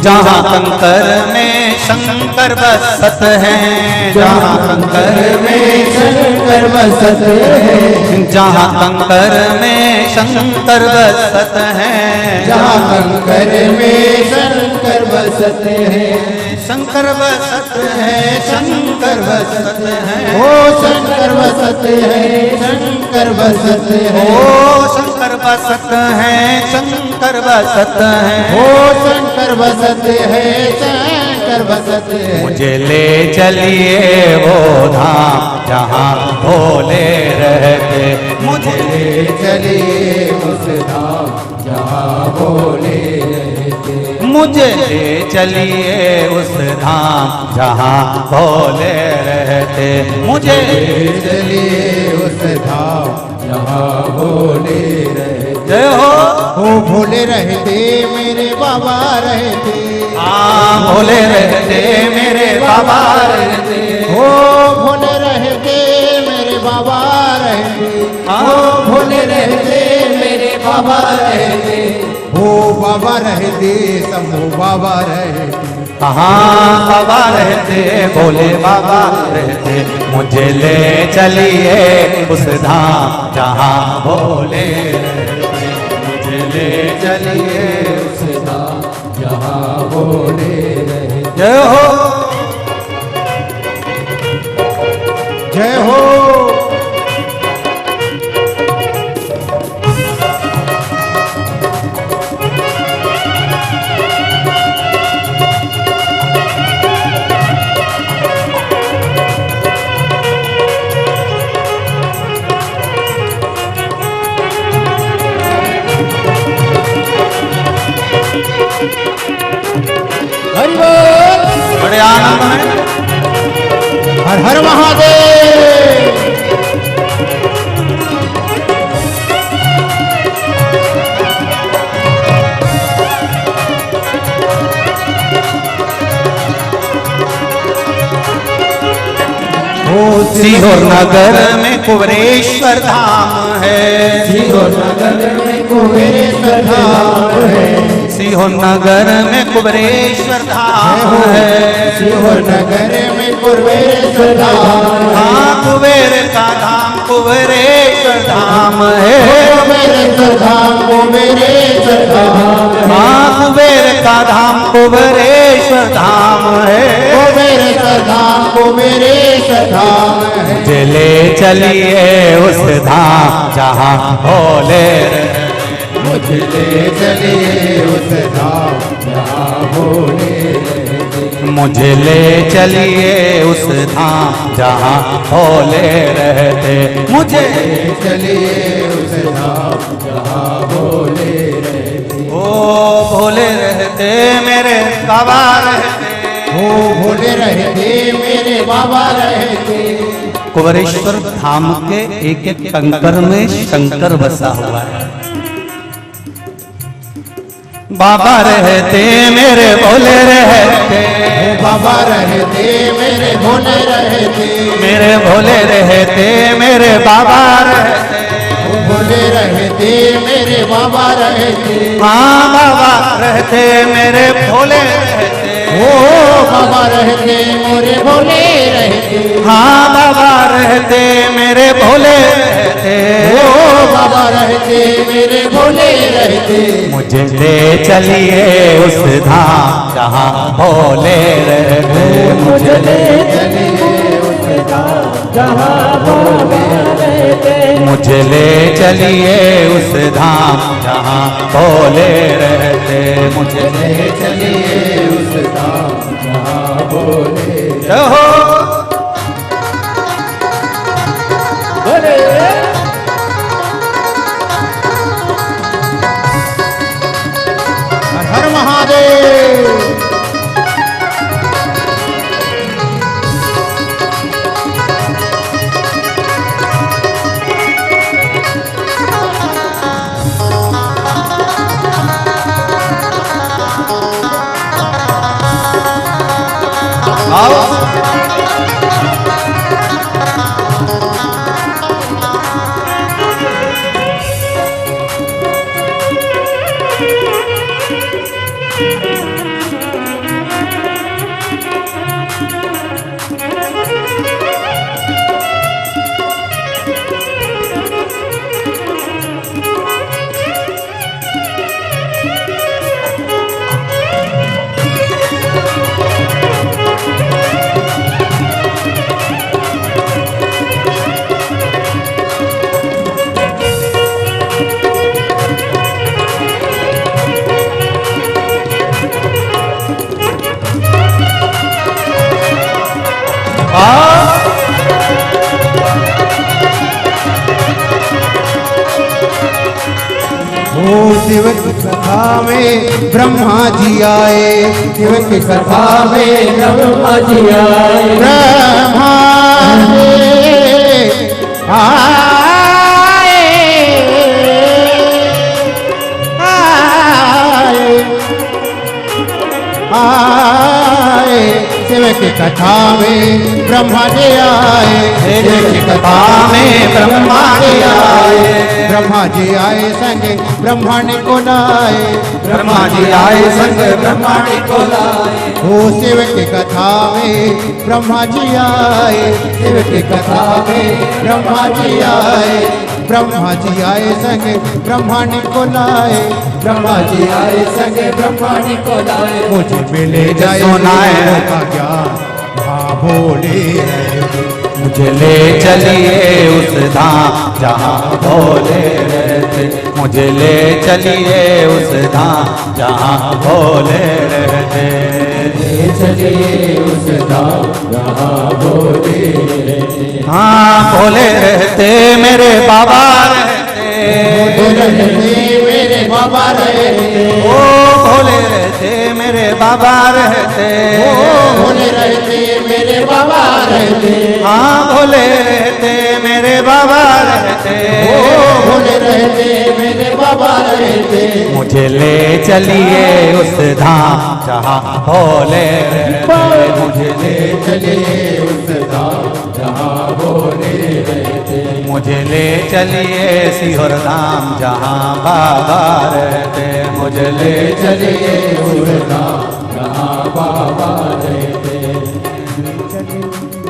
जहाँ कंकर में शंकर बसत हैं, जहाँ कंकर में शंकर बसत है, जहाँ कंकर में शंकर बसत हैं, जहाँ कंकर में शंकर बसत है, शंकर बसत है, शंकर बसत है, ओ शंकर बसत है, शंकर बसत है, ओ शंकर बसत है, शंकर बसत है, ओ शंकर बसत है, शंकर बसत है। मुझे ले चलिए वो धाम जहाँ भोले रहते, मुझे ले चलिए उस धाम जहाँ भोले रहते, मुझे ले चलिए उस धाम जहाँ भोले रहते, मुझे ले चलिए उस धाम जहाँ भोले रहते। जय हो। ओ भोले रहते मेरे बाबा रहते, हाँ भोले रहते मेरे बाबा रहते, ओ भोले रहते मेरे बाबा रहते, हाँ ओ भोले रहते मेरे बाबा रहते, ओ बाबा रहते शंभू बाबा रहते, हाँ बाबा रहते, भोले बाबा रहते, मुझे ले चलिए उस धाम जहाँ भोले रहते, मुझे ले चलिए उस धाम जहाँ भोले रहते। जय हो। जय हो। हरि बोल। बड़े आनंद में हर हर महादेव। सीहोर नगर में कुबरेश्वर धाम है, सीहोर नगर में कुबेरेश्वर धाम है, सीहोर नगर में कुबरेश्वर धाम है, सीहोर नगर में कुबेरेश्वर धाम है, हाँ कुबेर का धाम कुबरेश्वर धाम है, कुबेरेश्वर धाम कुबेरेश्वर धाम है, हाँ कुबेर का धाम कुबरेश्वर धाम है, कुबेरेश्वर धाम कुबेरेश्वर धाम है। मुझे ले चलिए उस धाम जहाँ भोले रहते, मुझे ले चलिए उस धाम जहाँ भोले रहते, मुझे ले चलिए उस धाम जहाँ भोले रहते, मुझे ले चलिए उस धाम जहाँ भोले रहते। ओ भोले रहते मेरे बाबा रहते, ओ भोले रहते मेरे बाबा रहते, कुबरेश्वर धाम के एक एक कंकर में शंकर बसा हुआ है। बाबा रहते मेरे भोले रहते, ओ बाबा रहते मेरे भोले रहते, मेरे भोले रहते मेरे बाबा रहते, ओ भोले रहते मेरे बाबा रहते, हाँ बाबा रहते मेरे भोले रहते, ओ बाबा रहते मेरे भोले रहते, हाँ बाबा रहते मेरे भोले रहते, ओ बाबा रहते मेरे भोले रहते। मुझे ले चलिए उस धाम जहाँ भोले रहते, मुझे ले चलिए उस धाम जहाँ भोले रहते, मुझे ले चलिए उस धाम जहाँ भोले रहते, मुझे ले चलिए उस धाम जहाँ भोले जय हो। बोले। हर हर महादेव। आओ ओ शिव की कथा में ब्रह्मा जी आए, शिव की कथा में ब्रह्मा जी आए, ब्रह्मा आए, शिव की कथा में ब्रह्मा जी आए, शिव की कथा में ब्रह्मा जी आए, ब्रह्मा जी आए संग ब्रह्मांड को लाए, ब्रह्मा जी आए संग ब्रह्मांड को लाए। ओ शिव की कथा में ब्रह्मा जी आए, शिव की कथा में ब्रह्मा जी आए, ब्रह्मा जी आए संग ब्रह्मांड को लाए, ब्रह्मा जी आए संग ब्रह्मांड को लाए। मुझे मिले जाए सुनाए का ज्ञान वहाँ भोले रहे, मुझे ले चलिए उस धाम जहाँ भोले रहते, मुझे ले चलिए उस धाम जहाँ भोले रहते, ले चलिए उस धाम जहाँ भोले रहते। हाँ भोले रहते मेरे बाबा रहते, भोले रहते मेरे बाबा रहते, ओ भोले रहते मेरे बाबा रहते, ओ भोले रहते मेरे बाबा रहते, हाँ भोले रहते मेरे बाबा रहते, ओ भोले रहते मेरे बाबा रहते। मुझे ले चलिए उस धाम जहाँ भोले रहते, मुझे ले चलिए उस धाम जहाँ भोले रहते, मुझे ले चलिए सिहोर धाम जहाँ बाबा रहते, मुझे ले चलिए उस धाम जहाँ बाबा रहते, चलिए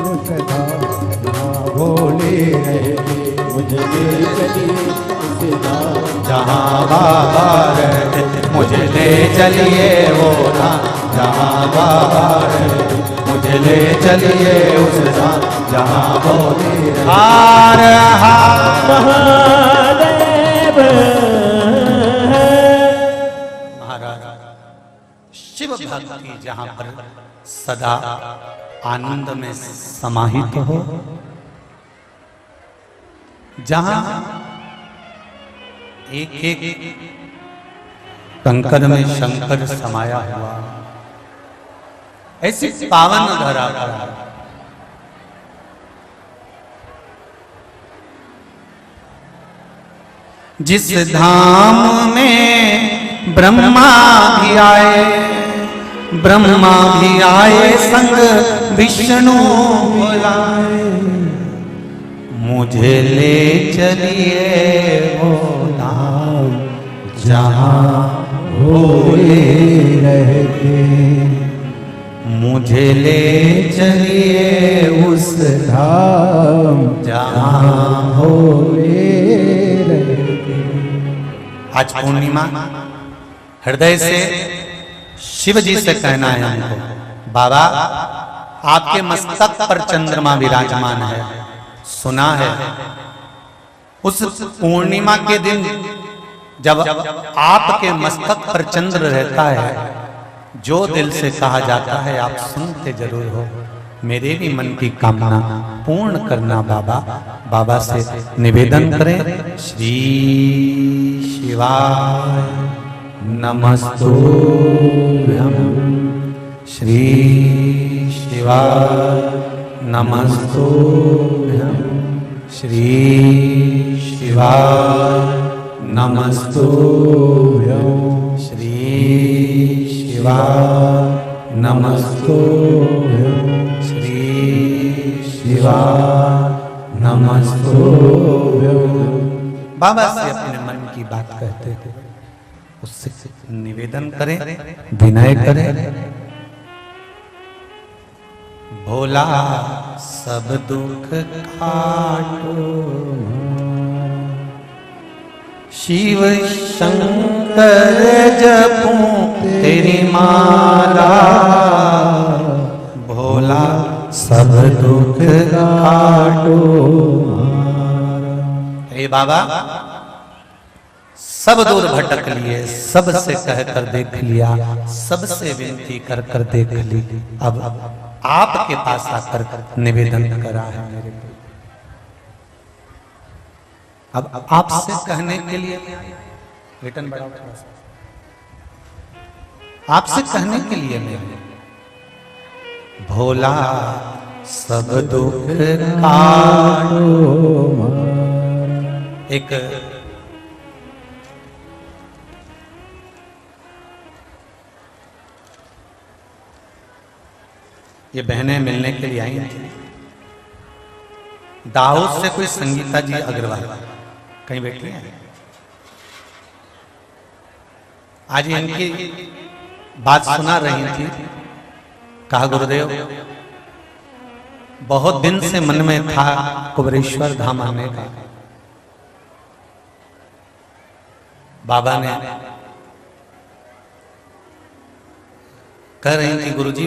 उस धाम जहाँ भोले रहते, मुझे ले चलिए उस धाम जहाँ बाबा रहते, मुझे ले चलिए वो धाम जहाँ बाबा रहते, मुझे ले चलिए उस धाम जहाँ भोले रहते। हार हार महादेव महाराज शिव भक्ति जहाँ पर सदा आनंद में समाहित हो, जहाँ एक एक कंकर में शंकर समाया हुआ, ऐसी पावन धरा पर जिस धाम में ब्रह्मा भी आए, ब्रह्मा भी आए संग विष्णु बुलाए, मुझे ले चलिए वो धाम जहाँ भोले रहते, मुझे ले चलिए उस धाम जहाँ भोले रहते। आज पूर्णिमा हृदय से शिव जी से कहना है हमको, बाबा आपके मस्तक पर चंद्रमा विराजमान है, सुना है उस पूर्णिमा के दिन जब आपके मस्तक पर चंद्र रहता है, जो दिल से कहा जाता है आप सुनते जरूर हो, मेरे भी मन की कामना पूर्ण करना बाबा। बाबा से निवेदन करें, श्री शिवाय नमस्तुभ्यं, श्री शिवाय नमस्तुभ्यं, श्री शिवाय नमस्तुभ्यं, श्री शिवाय नमस्तुभ्यं, श्री शिवाय नमस्तुभ्यं। बाबा से अपने मन की बात कहते थे, उससे निवेदन करें, विनय करें, भोला सब दुख काटो, शिव शंकर जपूं तेरी माला, भोला सब दुख काटो। हे बाबा सब दूर भटक लिए, सबसे कह कर देख लिया, सबसे विनती कर कर देख ली, अब आपके पास आकर निवेदन करा है मेरे को। अब आपसे कहने के लिए रिटर्न बढ़ाओ थोड़ा सा, आपसे कहने के लिए मैं भोला सब दुख काटो। एक ये बहनें मिलने के लिए आई थी, दाऊद से कोई संगीता जी अग्रवाल कहीं बैठी हैं। आज इनकी बात सुना रही थी, कहा गुरुदेव बहुत दिन से मन में था कुबरेश्वर धाम आने का। बाबा ने कह रही थी गुरुजी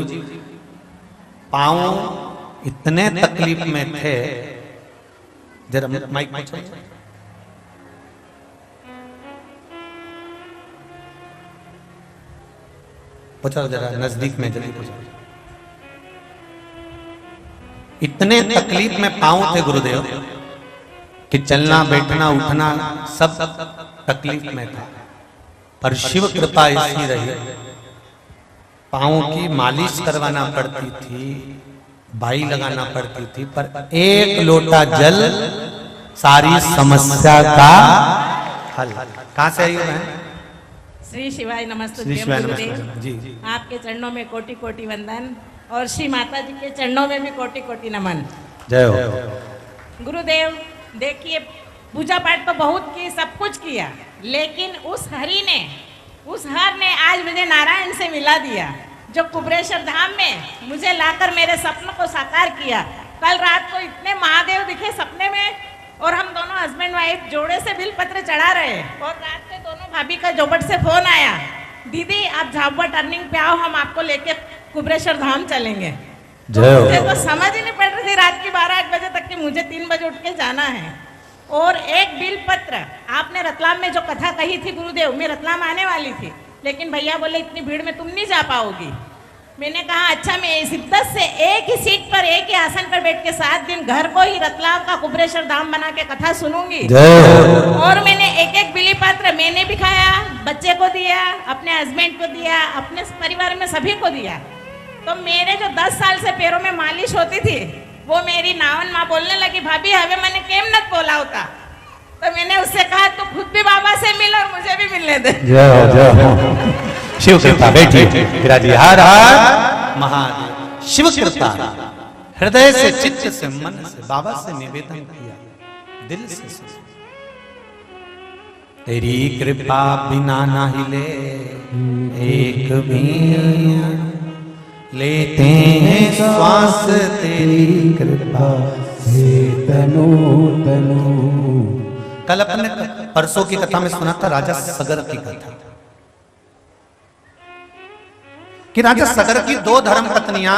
पांव इतने तकलीफ में थे, जरा माइक में चलिए, पहुंचाओ जरा नजदीक में, जल्दी पहुंचाओ। इतने तकलीफ में पांव थे गुरुदेव कि चलना बैठना उठना सब तकलीफ में था, पर शिव कृपा ऐसी रही, पांव की मालिश करवाना पड़ती थी, बाई लगाना पड़ती थी, पर एक लोटा जल सारी समस्या का हल। कहां से आई हो बहन? श्री शिवाय नमस्ते जी। आपके चरणों में कोटि कोटि वंदन और श्री माता जी के चरणों में भी कोटि कोटि नमन। जय हो गुरुदेव। देखिए पूजा पाठ तो बहुत की, सब कुछ किया, लेकिन उस हरि ने, उस हर ने आज मुझे नारायण से मिला दिया, जो कुबरेश्वर धाम में मुझे लाकर मेरे सपनों को साकार किया। कल रात को इतने महादेव दिखे सपने में, और हम दोनों हस्बैंड वाइफ जोड़े से बिल पत्र चढ़ा रहे, और रात में दोनों भाभी का जोबट से फोन आया, दीदी आप झाबुआ टर्निंग पे आओ, हम आपको लेके कुबरेश्वर धाम चलेंगे। तो मुझे तो समझ ही नहीं पड़ रही थी रात की 12-1 बजे तक कि मुझे 3 बजे उठ के जाना है। और एक बिल पत्र आपने रतलाम में जो कथा कही थी गुरुदेव, मैं रतलाम आने वाली थी, लेकिन भैया बोले इतनी भीड़ में तुम नहीं जा पाओगी। मैंने कहा अच्छा मैं शिद्दत से एक ही सीट पर एक ही आसन पर बैठ के 7 दिन घर को ही रतलाम का कुबरेश्वर धाम बना के कथा सुनूंगी। और मैंने एक बिली पत्र मैंने भी खाया, बच्चे को दिया, अपने हस्बैंड को दिया, अपने परिवार में सभी को दिया। तो मेरे जो 10 साल से पैरों में मालिश होती थी, वो मेरी नावन माँ बोलने लगी भाभी हमें मैंने केम नत बोला होता। तो मैंने उससे कहा तू खुद भी बाबा से मिल और मुझे भी मिलने दे। शिव कृपा बेटी विराजी, हर हर महादेव। शिव कृपा, हृदय से, चित्त से, मन से बाबा से निवेदन किया, दिल से। तेरी कृपा बिना ना हिले एक भी, लेते हैं श्वास तेरी कृपा से तनु तनु। कल अपने परसों की कथा में सुना था राजा सगर की कथा, कि राजा सगर की 2 धर्म पत्नियां,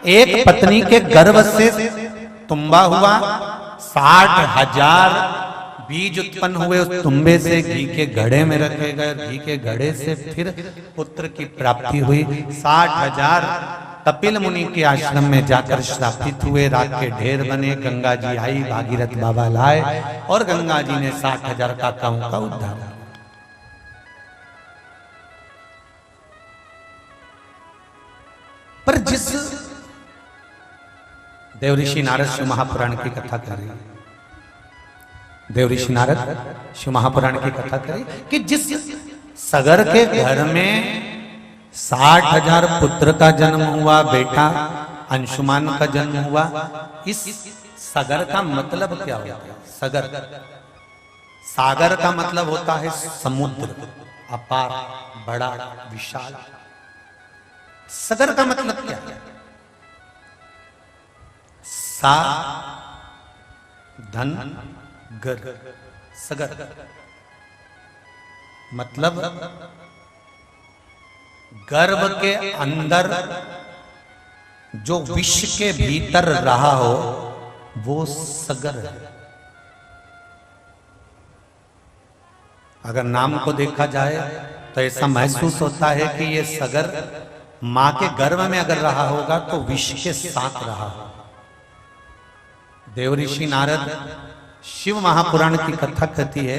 एक पत्नी के गर्भ से तुम्बा हुआ, 60,000 बीज उत्पन्न हुए, उस तुम्बे से घी के घड़े में रखे गए, घी के घड़े से फिर पुत्र की प्राप्ति हुई। 60,000 कपिल मुनि के आश्रम में जाकर श्रापित हुए, राख के ढेर बने, गंगा जी आई, भागीरथ बाबा लाए, और गंगा जी ने 60,000 काकाओं का उद्धार किया। पर जिस देवऋषि नारद शिव महापुराण की कथा करें, देवऋषि नारद शिव महापुराण की कथा करें कि जिस सगर के घर में 60,000 पुत्र का जन्म हुआ, बेटा अंशुमान का जन्म हुआ, इस सगर का मतलब क्या होता है? सगर, सागर का मतलब होता है समुद्र, अपार, बड़ा, विशाल। सगर का मतलब क्या है? सा धन गर, सगर मतलब गर्भ के अंदर जो विष के भीतर रहा हो वो सगर है। अगर नाम को देखा जाए तो ऐसा महसूस होता है कि ये सगर मां के गर्भ में अगर रहा होगा तो विष के साथ रहा होगा। देवऋषि नारद शिव महापुराण की कथा कहती है,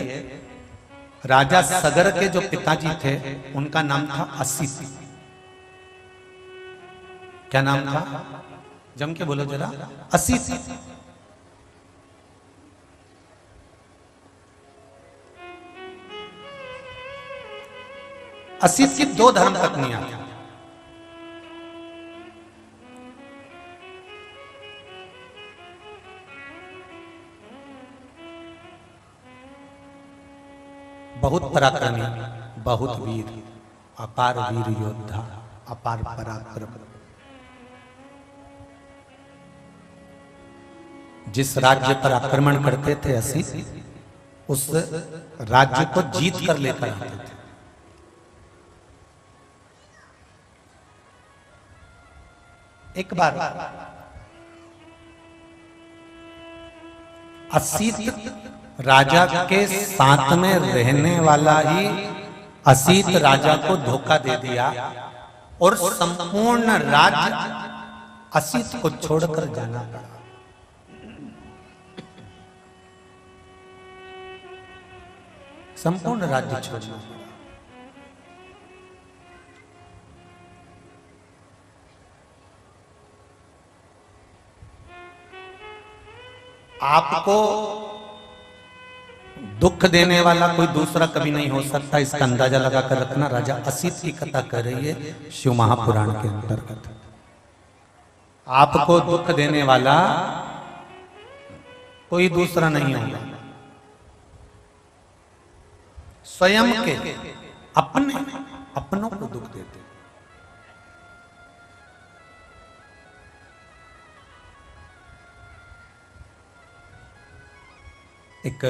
राजा सगर के जो पिताजी थे उनका नाम था असित। क्या नाम था? जम के बोलो जरा। असित। असित की 2 धर्म पत्नियां थी। बहुत पराक्रमी, बहुत वीर, अपार वीर योद्धा, अपार पराक्रम। जिस राज्य पर आक्रमण करते थे असित, उस राज्य को जीत कर लेकर आते थे। एक बार असित राजा के साथ में रहने वाला ही असित राजा को धोखा दे दिया और संपूर्ण राज्य असित को छोड़कर जाना पड़ा। संपूर्ण राज्य छोड़ना पड़ा। आपको दुख देने वाला कोई दूसरा कभी नहीं हो सकता, इसका अंदाजा लगाकर रखना। राजा असित की कथा कर रही है शिव महापुराण के अंतर्गत। आपको दुख देने वाला कोई दूसरा नहीं होगा। स्वयं के अपनों को दुख देते। एक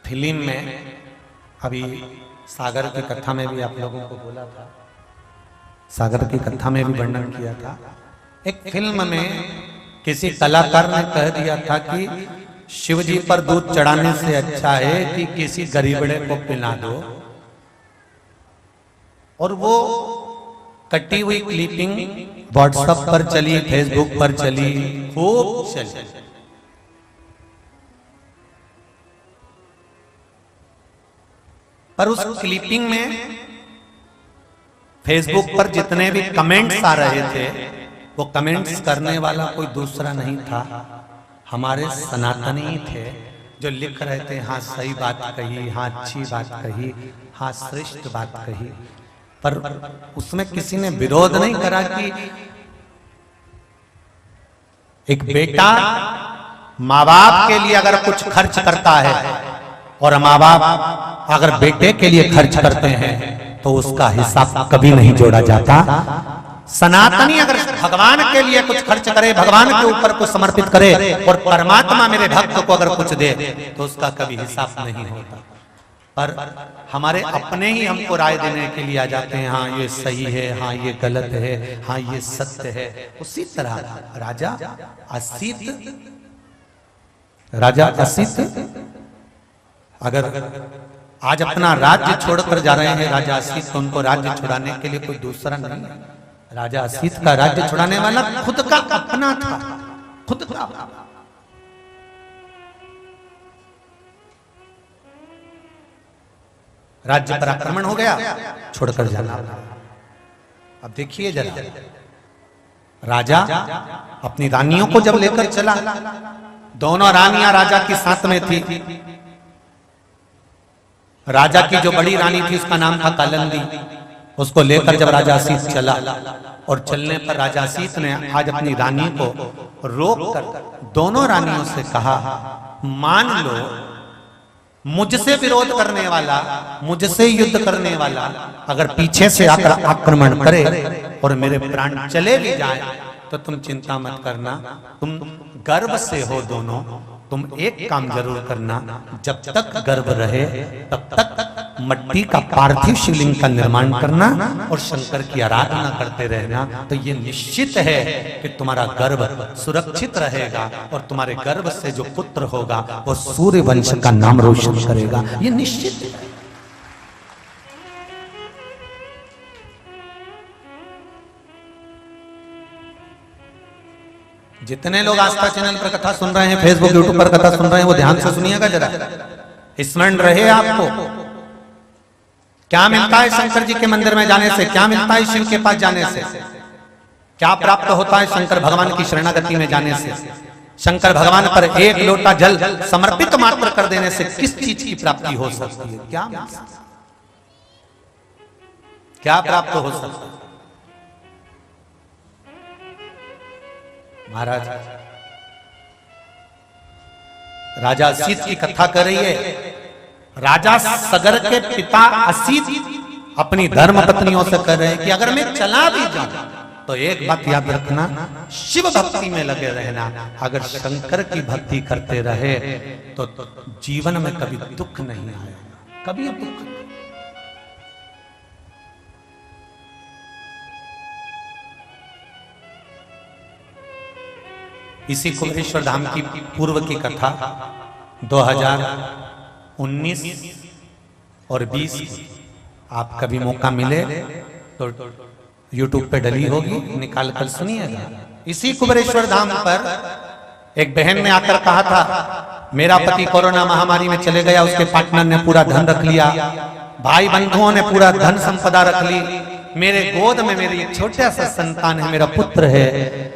फिल्म में अभी सागर की कथा में भी आप लोगों को बोला था, सागर की कथा में भी वर्णन किया था। एक फिल्म में किसी कलाकार ने कह दिया था कि शिव जी पर दूध चढ़ाने से अच्छा है कि किसी गरीबड़े को पिला दो। और वो कटी हुई क्लिपिंग व्हाट्सएप पर चली, फेसबुक पर चली, खूब चली। पर उस क्लिपिंग में फेसबुक पर जितने भी कमेंट्स आ रहे थे, वो कमेंट्स करने वाला कोई दूसरा नहीं था, हमारे सनातनी थे, जो लिख रहे थे हाँ सही बात कही, हाँ अच्छी बात कही, हाँ श्रेष्ठ बात कही। पर उसमें किसी ने विरोध नहीं करा कि एक बेटा माँ बाप के लिए अगर कुछ खर्च करता है और माँ बाप अगर बेटे के लिए खर्च करते हैं तो उसका हिसाब कभी नहीं जोड़ा जाता। सनातनी अगर भगवान के लिए कुछ खर्च करे, भगवान के ऊपर कुछ समर्पित करे और परमात्मा मेरे भक्त को अगर कुछ दे तो उसका कभी हिसाब नहीं होता। पर हमारे अपने ही हमको राय देने के लिए आ जाते हैं, हाँ ये सही है, हाँ ये गलत है, हाँ ये सत्य है। उसी तरह राजा असित अगर आज अपना राज्य छोड़कर जा रहे हैं राजा असित, तो उनको राज्य छुड़ाने के लिए कोई दूसरा नहीं। राजा असित का राज्य छुड़ाने वाला खुद का अपना था, खुद का। राज्य पर आक्रमण हो गया, छोड़कर जाना। अब देखिए जरा, राजा अपनी रानियों को जब लेकर चला, दोनों रानियां राजा के साथ में थी। राजा की जो बड़ी रानी थी उसका नाम था कालिंदी। उसको लेकर जब राजा असित चला और चलने पर राजा असित ने आज अपनी रानी को रोक कर दोनों रानियों से कहा, मान लो मुझसे विरोध करने वाला, मुझसे युद्ध करने वाला अगर पीछे से आकर आक्रमण करे और मेरे प्राण चले भी जाए तो तुम चिंता मत करना, तुम गर्भ से हो दोनों, तुम एक काम जरूर करना, जब तक गर्भ रहे तब तक मट्टी का पार्थिव शिवलिंग का निर्माण करना और शंकर की आराधना करते रहना, तो ये निश्चित है कि तुम्हारा गर्भ सुरक्षित रहेगा और तुम्हारे गर्भ से जो पुत्र होगा वो सूर्य वंश का नाम रोशन करेगा, ये निश्चित है। जितने लोग आस्था चैनल पर कथा सुन रहे हैं, फेसबुक यूट्यूब पर कथा सुन रहे हैं, वो ध्यान से सुनिएगा जरा, स्मरण रहे आपको क्या मिलता है शंकर जी के मंदिर में जाने से, क्या मिलता है शिव के पास जाने से, क्या प्राप्त होता है शंकर भगवान की शरणागति में जाने से, शंकर भगवान पर एक लोटा जल समर्पित मात्र कर देने से किस चीज की प्राप्ति हो सकती है, क्या प्राप्त हो सकता है। महाराज राजा असीत की कथा कर रही है। राजा सगर के पिता असीत अपनी धर्म पत्नियों से कर रहे हैं कि अगर मैं चला भी जाऊं तो एक बात याद रखना, शिव भक्ति में लगे रहना। अगर शंकर की भक्ति करते रहे तो जीवन में कभी दुख नहीं आएगा, कभी दुख नहीं। इसी कुबेरेश्वर धाम की पूर्व की कथा 2019 और 20 आप कभी मौका मिले तो YouTube पे डली होगी, निकाल कर सुनिएगा। इसी कुबेरेश्वर धाम पर एक बहन ने आकर कहा था, मेरा पति कोरोना महामारी में चले गया, उसके पार्टनर ने पूरा धन रख लिया, भाई बंधुओं ने पूरा धन संपदा रख ली, मेरे गोद में मेरी एक छोटा सा संतान है, मेरा पुत्र है,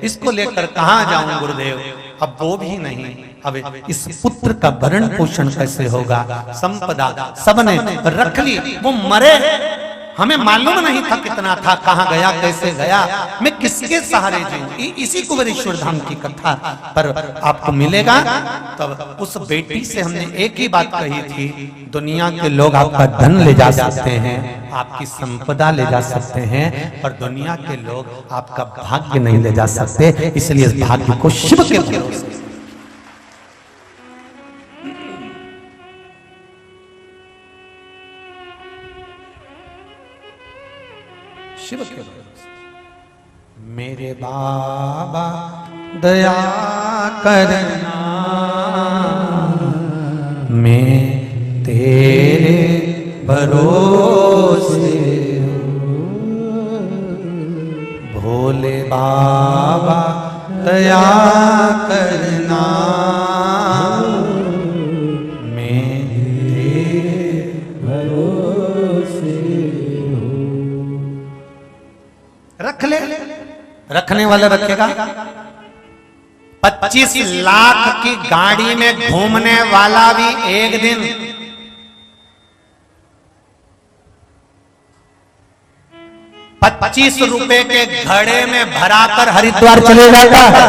इसको लेकर कहां जाऊं गुरुदेव। अब वो भी नहीं, अब इस पुत्र का भरण पोषण कैसे होगा, संपदा सबने रख ली, वो मरे, हमें मालूम नहीं था कितना था, कहां गया, कैसे गया, मैं किसके सहारे जीऊं। इसी कुबेरेश्वर धाम की कथा पर आपको मिलेगा। तब उस बेटी से हमने एक ही बात कही थी, दुनिया के लोग आपका धन ले जा सकते हैं, आपकी संपदा ले जा सकते हैं, पर दुनिया के लोग आपका भाग्य नहीं ले जा सकते, इसलिए इस भाग्य को शिव के भरोसे, शिव के भरोसे। मेरे बाबा दया करना, मैं तेरे भरोसे भोले बाबा दया करना, मैं तेरे भरोसे। रख ले, रखने वाला रखेगा। 25 लाख की गाड़ी में घूमने वाला भी एक दिन 25 रुपए के घड़े में भराकर हरिद्वार चले जाता है।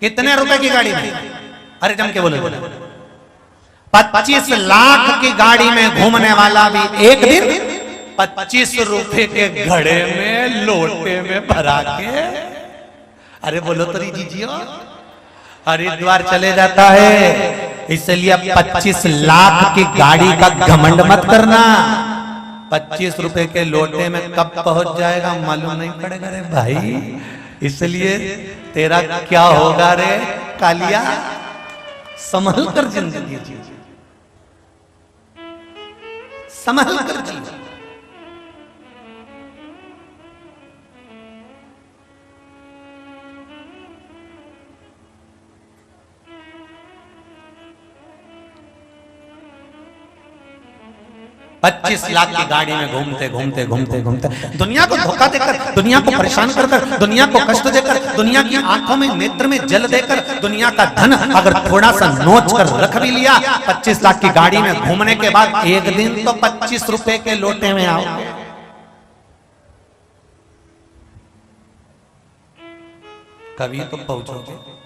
कितने रुपए की गाड़ी में? अरे जम के बोले 25 लाख की गाड़ी में घूमने वाला भी एक दिन 25 रुपए के घड़े में लोटे में भरा के, अरे बोलो तो जीजियो, हरिद्वार चले जाता है। इसलिए 25 लाख की गाड़ी का घमंड मत करना। 25 रुपए के लोटे में कब पहुंच जाएगा मालूम नहीं पड़ेगा रे भाई। इसलिए तेरा क्या होगा रे कालिया, संभल कर जिंदगी जी, संभल कर जी। पच्चीस लाख की गाड़ी में घूमते घूमते घूमते घूमते दुनिया को धोखा देकर, दुनिया को परेशान कर कर, दुनिया को कष्ट देकर, दुनिया की आंखों में नेत्र में जल देकर, दुनिया का धन अगर थोड़ा सा नोच कर रख भी लिया, 25 लाख की गाड़ी में घूमने के बाद एक दिन तो 25 रुपए के लोटे में आओगे। कभी तो पहुंचोगे।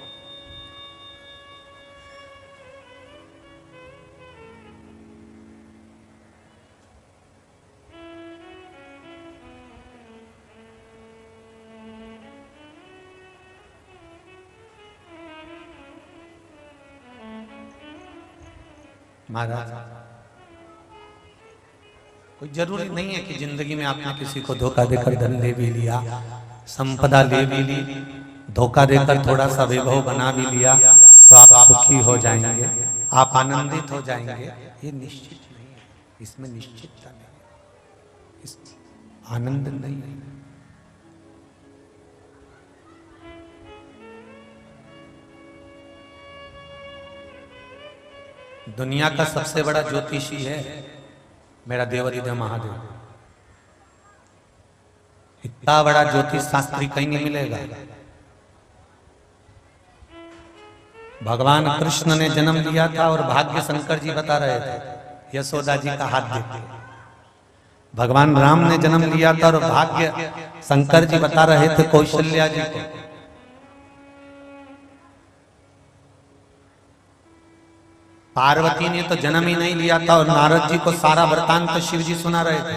महाराज कोई जरूरी नहीं है कि जिंदगी में आपने किसी को धोखा देकर धन ले भी लिया, संपदा ले भी ली, धोखा देकर थोड़ा सा वैभव बना भी लिया तो आप सुखी हो जाएंगे, आप आनंदित हो जाएंगे। ये निश्चित नहीं है, इसमें निश्चितता नहीं है, इस आनंद नहीं है। दुनिया का सबसे बड़ा ज्योतिषी है मेरा देवरिदेव महादेव। इतना बड़ा ज्योतिष शास्त्री कहीं नहीं मिलेगा। भगवान कृष्ण ने जन्म लिया था और भाग्य शंकर जी बता रहे थे यशोदा जी का हाथ देखे। भगवान राम ने जन्म लिया था और भाग्य शंकर जी बता रहे थे कौशल्या जी को। पार्वती ने तो जन्म ही नहीं लिया था और नारद जी को सारा वृतांत तो शिव जी सुना रहे थे।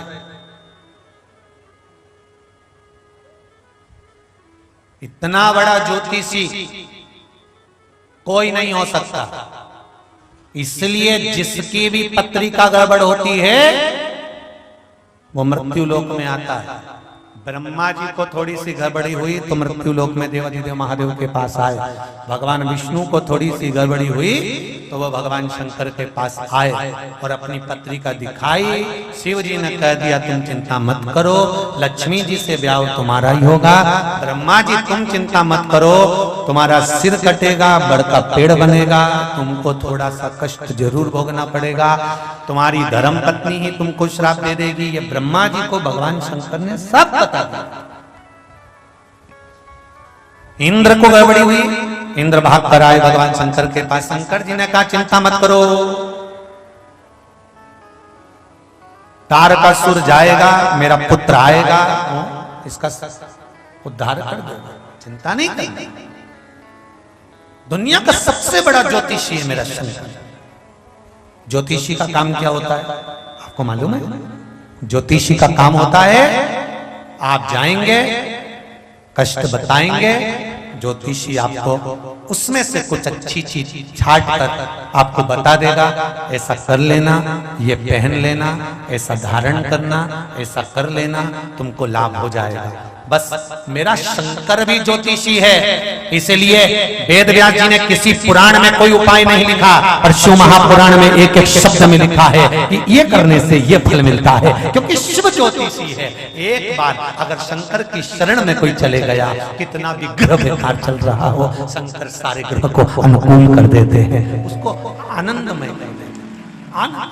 इतना बड़ा ज्योतिषी कोई नहीं हो सकता। इसलिए जिसकी भी पत्रिका गड़बड़ होती है वो मृत्यु लोक में आता है। ब्रह्मा जी को थोड़ी सी गड़बड़ी हुई तो मृत्यु लोक में देवाधिदेव महादेव के पास आए। भगवान विष्णु को थोड़ी सी गड़बड़ी हुई तो वह भगवान शंकर के पास आए और अपनी पत्रिका दिखाई। शिव जी ने कह दिया तुम चिंता मत करो, लक्ष्मी जी से ब्याह तुम्हारा ही होगा। ब्रह्मा जी तुम चिंता मत करो, तुम्हारा सिर कटेगा, बड़का पेड़ बनेगा, तुमको थोड़ा सा कष्ट जरूर भोगना पड़ेगा, तुम्हारी धर्म पत्नी ही तुमको श्राप दे देगी। ये ब्रह्मा जी को भगवान शंकर ने सब बता दिया। इंद्र को गड़बड़ी हुई, इंद्र भाग कर आए भगवान शंकर के पास। शंकर जी ने कहा चिंता मत करो, तारकासुर जाएगा, मेरा पुत्र आएगा, इसका उद्धार कर देगा, चिंता नहीं करनी। दुनिया का सबसे बड़ा ज्योतिषी है मेरा शंकर। ज्योतिषी का काम क्या होता है आपको मालूम है? ज्योतिषी का काम होता है आप जाएंगे, कष्ट बताएंगे, ज्योतिषी आपको उसमें से कुछ अच्छी चीज छाट कर आपको बता देगा, ऐसा कर लेना, ये पहन लेना, ऐसा धारण करना, ऐसा कर लेना, तुमको लाभ हो जाएगा। बस मेरा शंकर भी ज्योतिषी है, इसलिए वेद व्यास जी ने किसी पुराण में कोई उपाय नहीं लिखा, और शिव महापुराण में एक एक शब्द में लिखा है कि ये करने से ये फल मिलता है, क्योंकि शिव ज्योतिषी है। एक बार अगर शंकर की शरण में कोई चले गया, कितना भी ग्रह बेकार चल रहा हो, शंकर सारे ग्रह को अनुकूल कर देते हैं, उसको आनंदमय कर देते हैं। आनंद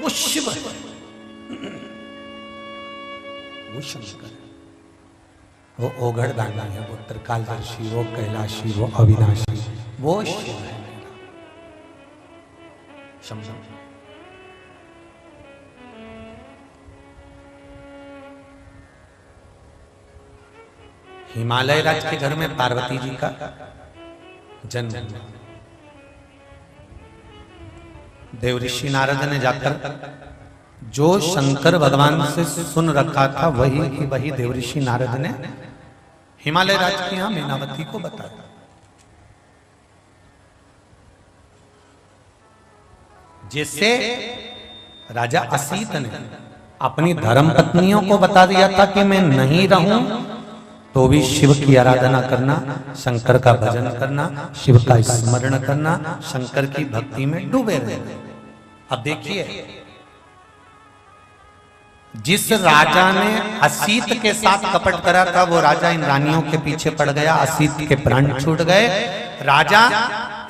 वो शिव है, वो शंकर, वो ओघड़ दानी है, वो त्रिकालदर्शी, वो कैलाशी, वो अविनाशी, वो शिव है शंकर। हिमालय राज के घर में पार्वती जी का जन्म। देवऋषि नारद ने जाकर जो शंकर भगवान से सुन रखा था वही देवऋषि नारद ने हिमालय राज की यहां मीनावती को बताया। जिससे राजा असीत ने अपनी धर्म पत्नियों को बता दिया था कि मैं नहीं रहूं तो भी शिव की आराधना करना, शंकर का भजन करना, शिव का स्मरण करना, शंकर की भक्ति में डूबे रहना। अब देखिए, जिस राजा ने असीत के साथ कपट करा था वो राजा इन रानियों के पीछे पड़ गया, असीत के प्राण छूट गए, राजा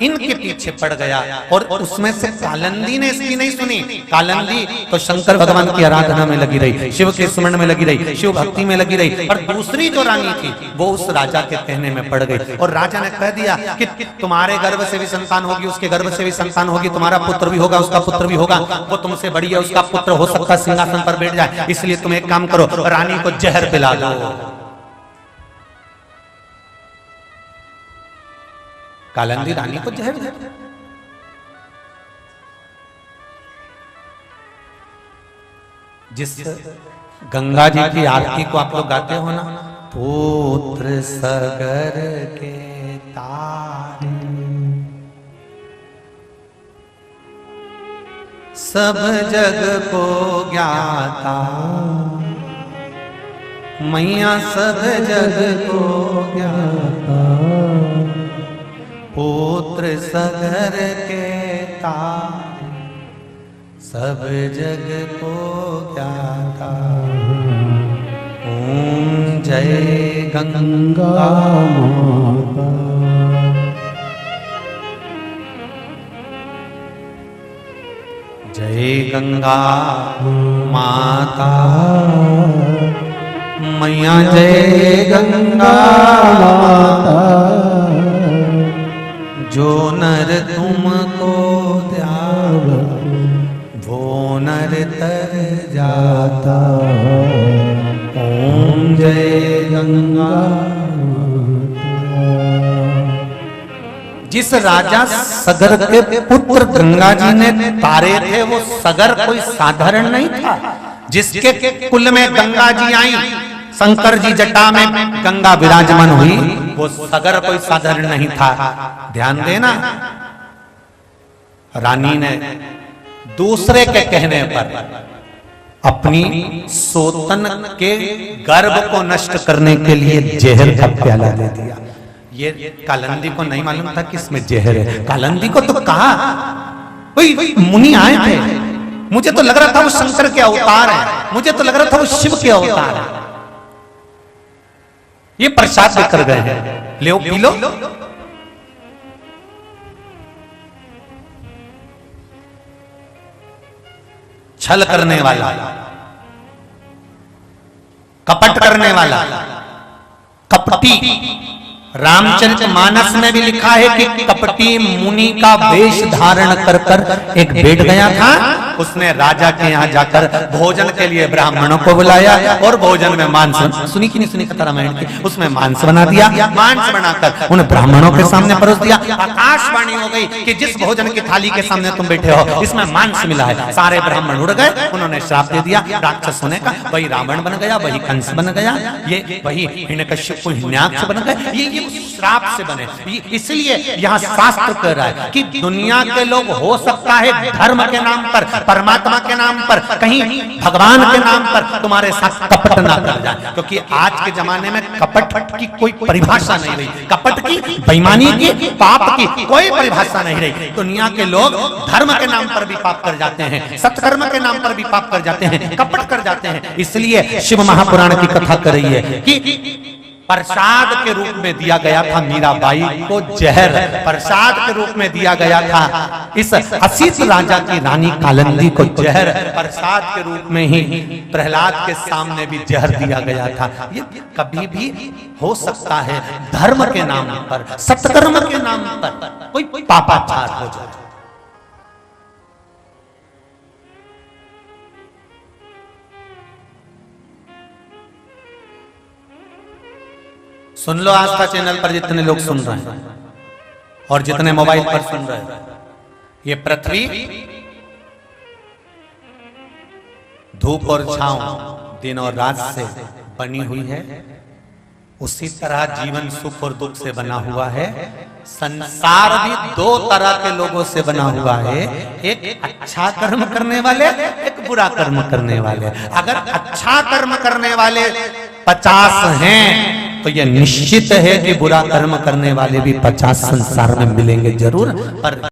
इनके पीछे पड़ गया। और उसमें से कालंदी ने इसकी नहीं सुनी। कालंदी तो शंकर भगवान की आराधना में लगी रही, शिव के स्मरण में लगी रही, शिव भक्ति में लगी रही, और दूसरी जो रानी थी वो उस राजा के कहने में पड़ गई। और राजा ने कह दिया कि तुम्हारे गर्भ से भी संतान होगी, उसके गर्भ से भी संतान होगी, तुम्हारा पुत्र भी होगा, उसका पुत्र भी होगा, वो तुमसे बड़ी है, उसका पुत्र हो सकता है सिंहासन पर बैठ जाए, इसलिए तुम एक काम करो, रानी को जहर पिला दो। कालंदी रानी को जहर दे। जिस गंगा जी की आरती को आप लोग गाते हो ना, पुत्र सगर के तारे, सब जग को ज्ञाता, मैया सब जग को ज्ञाता, पुत्र सगर के तारे, सब जग को ज्ञाता। ओम जय गंगा माता, जय गंगा माता, मैया जय गंगा माता, जो नर तुमको ध्यान वो नर तर जाता। ओम जय गंगा माता। जिस राजा सगर के पुत्र गंगा जी ने तारे थे, वो सगर कोई साधारण नहीं था। जिसके कुल में गंगा जी आई, शंकर जी जटा में गंगा विराजमान हुई, वो सगर कोई साधारण नहीं था। ध्यान देना, रानी ने दूसरे के कहने पर अपनी सोतन के गर्भ को नष्ट करने के लिए जहर का प्याला दे दिया। ये कालंदी को नहीं मालूम था कि इसमें जहर है। कालंदी को तो कहा, कोई मुनि आए थे, मुझे तो लग रहा था वो शंकर के अवतार है, मुझे तो लग रहा था वो शिव के अवतार है। ये प्रसाद लेकर गए हैं, ले पी लो। छल करने वाला, कपट करने वाला, कपटी। रामचरितमानस में भी लिखा है कि कपटी मुनि का वेश धारण कर कर एक बैठ गया था। उसने राजा के यहाँ जाकर भोजन के लिए ब्राह्मणों को बुलाया और भोजन में मांस, सुनी कि नहीं सुनी कथा रामायण की, उसमें मांस बना दिया। मांस बनाकर उन ब्राह्मणों के सामने परोस दिया। आकाशवाणी हो गई कि जिस भोजन की थाली के सामने तुम बैठे हो इसमें मांस मिला है। सारे ब्राह्मण उड़ गए, उन्होंने श्राप दे दिया राक्षस होने का। वही रावण बन गया, वही कंस बन गया, ये वही हिरण्यकश्यप हिरण्याक्ष बन गए। ये श्राप से बने। इसलिए यहाँ शास्त्र कह रहा है कि दुनिया के लोग हो सकता है धर्म के नाम पर, परमात्मा के नाम पर, कहीं भगवान के नाम पर तुम्हारे साथ कपट ना कर जाए, क्योंकि आज के जमाने में कपट की कोई परिभाषा नहीं रही। कपट की, बेईमानी की, पाप की कोई परिभाषा नहीं रही। दुनिया के लोग धर्म के नाम पर भी पाप कर जाते हैं, सत्कर्म के नाम पर भी पाप कर जाते हैं, कपट कर जाते हैं। इसलिए शिव महापुराण की कथा कर रही है कि प्रसाद के रूप में दिया गया था मीराबाई को जहर, प्रसाद के रूप में दिया गया था इस असीत राजा की रानी कालंदी को जहर, प्रसाद के रूप में ही प्रहलाद के सामने भी जहर दिया गया था। ये कभी भी हो सकता है धर्म के नाम पर, सत्कर्म के नाम पर कोई पापाचार हो जाए। सुन लो आस्था चैनल पर जितने लोग सुन रहे हैं और जितने मोबाइल पर सुन रहे हैं, ये पृथ्वी धूप और छांव, दिन और रात से बनी हुई है। उसी तरह जीवन सुख और दुख से बना हुआ है। संसार भी दो तरह के लोगों से बना हुआ है, एक अच्छा कर्म करने वाले, एक बुरा कर्म करने वाले। अगर अच्छा कर्म करने वाले 50 हैं तो यह निश्चित है कि बुरा कर्म करने वाले भी 50 संसार में मिलेंगे जरूर। पर